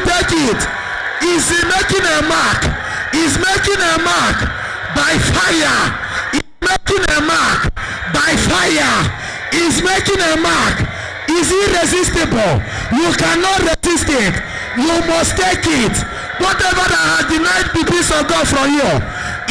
Take it. Is he making a mark? He's making a mark by fire. He's making a mark by fire. He's making a mark. Is irresistible. You cannot resist it. You must take it. Whatever that has denied the peace of God from you,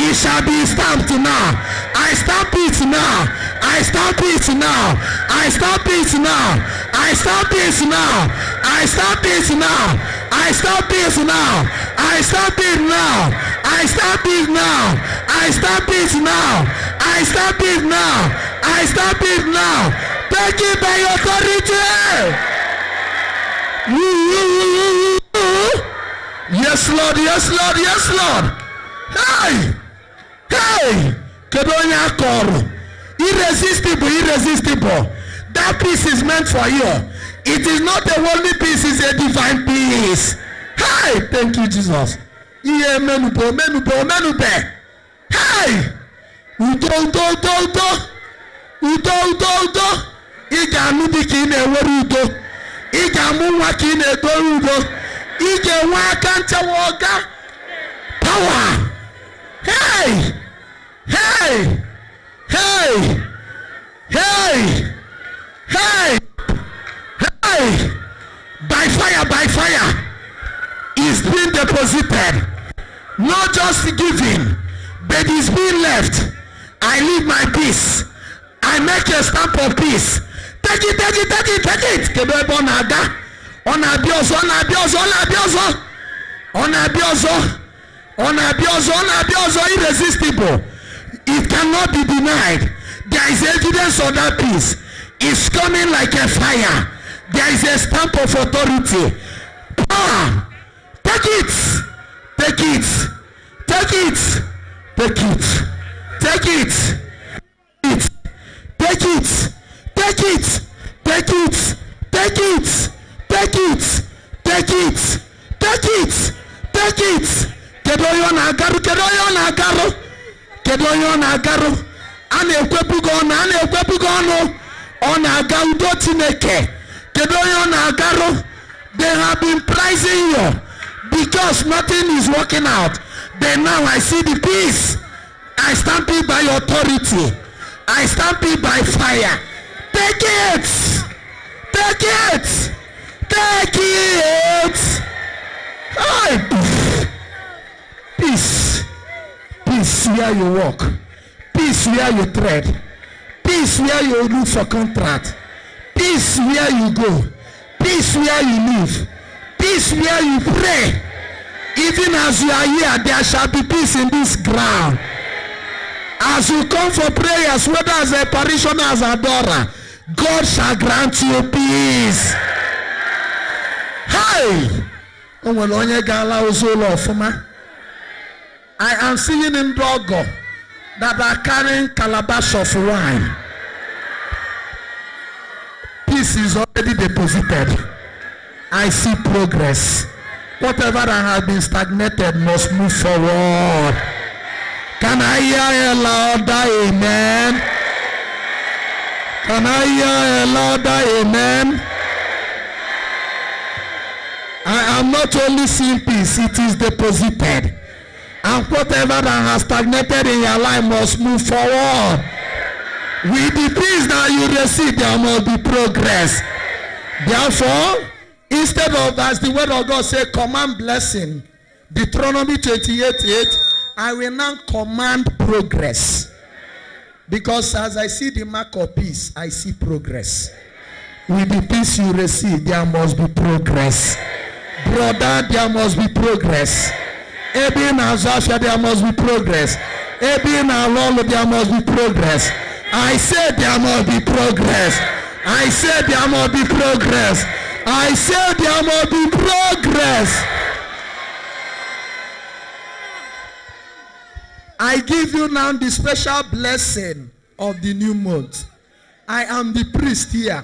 it shall be stamped now. I stamp it now. I stamp it now. I stamp it now. I stamp it now. I stamp it now. I stamp it now. I stamp it now. I stamp it now. I stamp it now. I stamp it now. I stamp it now. Take it by authority. Yes, Lord. Yes, Lord. Yes, Lord. Hey. Hey. Kedonya koro. Irresistible. That peace is meant for you. It is not a worldly peace, it's a divine peace. Hey, thank you, Jesus. Hey, udo. Ija nudi kine werudo. Ija muwa kine dorudo. Ija wakanta woga. Power. Hey. By fire is being deposited. Not just giving, but is being left. I leave my peace. I make a stamp of peace. Take it. Onabioso, irresistible. It cannot be denied. There is evidence of that peace. It's coming like a fire. There is a stamp of authority. Power. Take it. Kedoyo na agaru. Ana ekwepugo ono. Ona agaudo tineke. Kedoyo na agaru. They have been pricing you because nothing is working out. Then now I see the peace. I stamp it by authority. I stamp it by fire. Take it. Peace where you walk. Peace where you tread. Peace Peace where you look for contract. Peace where you go. Peace where you live. Peace where you pray. Even as you are here, there shall be peace in this ground. As you come for prayers, whether as a parishioner, as a adorer, God shall grant you peace. Hey! I am seeing in Dogo that are carrying calabash of wine. Peace is already deposited. I see progress. Whatever that has been stagnated must move forward. Can I hear a louder amen? Can I hear a louder amen? I am not only seeing peace, it is deposited. And whatever that has stagnated in your life must move forward. With the peace that you receive, there must be progress. Therefore, instead of, as the word of God says, command blessing, Deuteronomy 28:8, I will now command progress. Because as I see the mark of peace, I see progress. With the peace you receive, there must be progress. Brother, there must be progress. Ebin Azafia, there must be progress. Ebin Alolo, there must be progress. I said there must be progress. I said there must be progress. I said there must be progress. I give you now the special blessing of the new month. I am the priest here.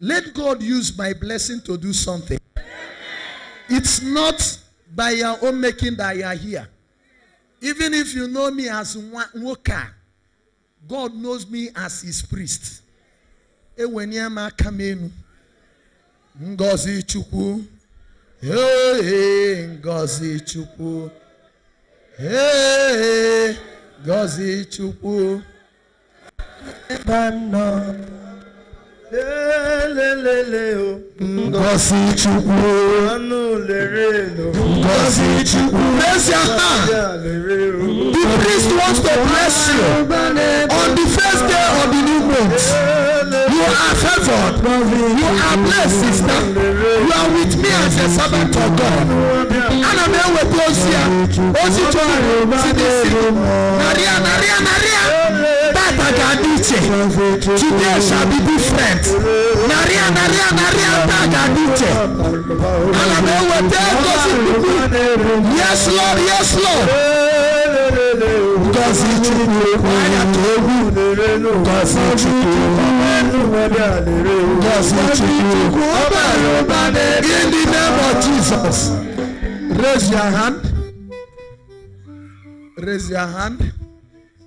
Let God use my blessing to do something. It's not by your own making that you are here. Even if you know me as Nwoka, God knows me as his priest. Ewenyama kamenu. Ngozi Chukwu. Hey, Ngozi Chukwu. Hey, Ngozi Chukwu. Ngozi Chukwu. Ngozi Chukwu. Raise your hand. The priest wants to bless you on the first day of the new month. You are favored. You are blessed, sister. You are with me as a servant of God. And I'm here with Osia. Osia, Naria. Today shall be different. Naria, Tagadiche. And I'm here with yes, Lord, yes, Lord. Ngozi Chukwu. Ngozi Chukwu. In the name of Jesus. Raise your hand. Raise your hand.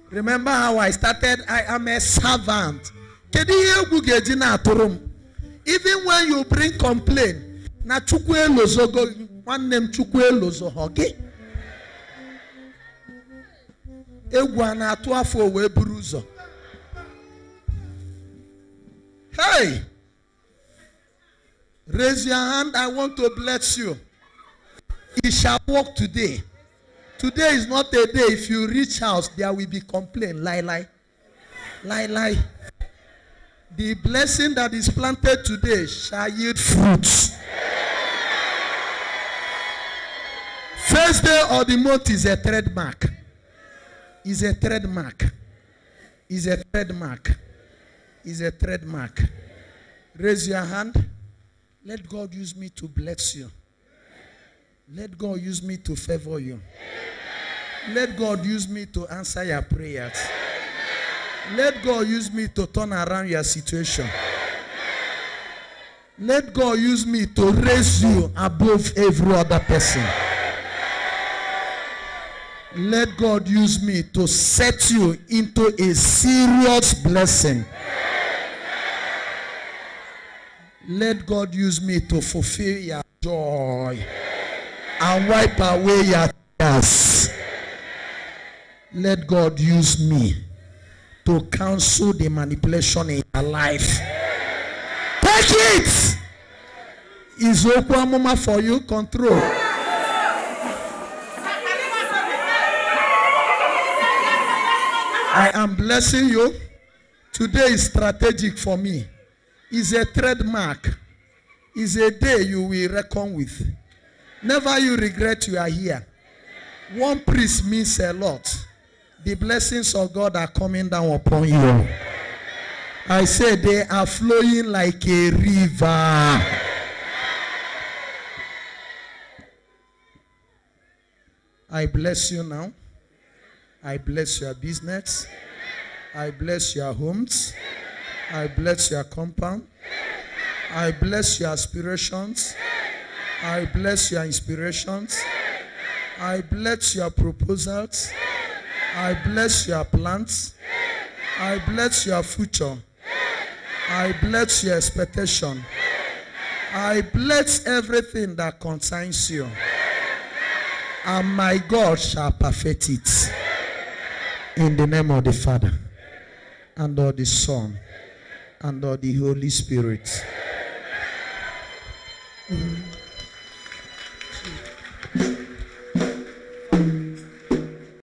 Remember how I started? I am a servant. Even when you bring complaint, na chukwu elozogo, one name chukwu elozo hogi. Egwa na atu afọ we buruzo. Hey! Raise your hand. I want to bless you. It shall work today. Today is not a day. If you reach house, there will be complaint. Lie. The blessing that is planted today shall yield fruits. First day of the month is a thread mark. Is a thread mark. Is a thread mark. Is a thread mark. Raise your hand. Let God use me to bless you. Let God use me to favor you. Let God use me to answer your prayers. Let God use me to turn around your situation. Let God use me to raise you above every other person. Let God use me to set you into a serious blessing. Let God use me to fulfill your joy and wipe away your tears. Let God use me to cancel the manipulation in your life. Take it! Is Okwamoma for you? Control. I am blessing you. Today is strategic for me. It's a trademark. It's a day you will reckon with. Never you regret you are here. One priest means a lot. The blessings of God are coming down upon you. I say they are flowing like a river. I bless you now. I bless your business. I bless your homes. I bless your compound. I bless your aspirations. I bless your inspirations. I bless your proposals. I bless your plans. I bless your future. I bless your expectation. I bless everything that concerns you. And my God shall perfect it. In the name of the Father, and of the Son, and of the Holy Spirit.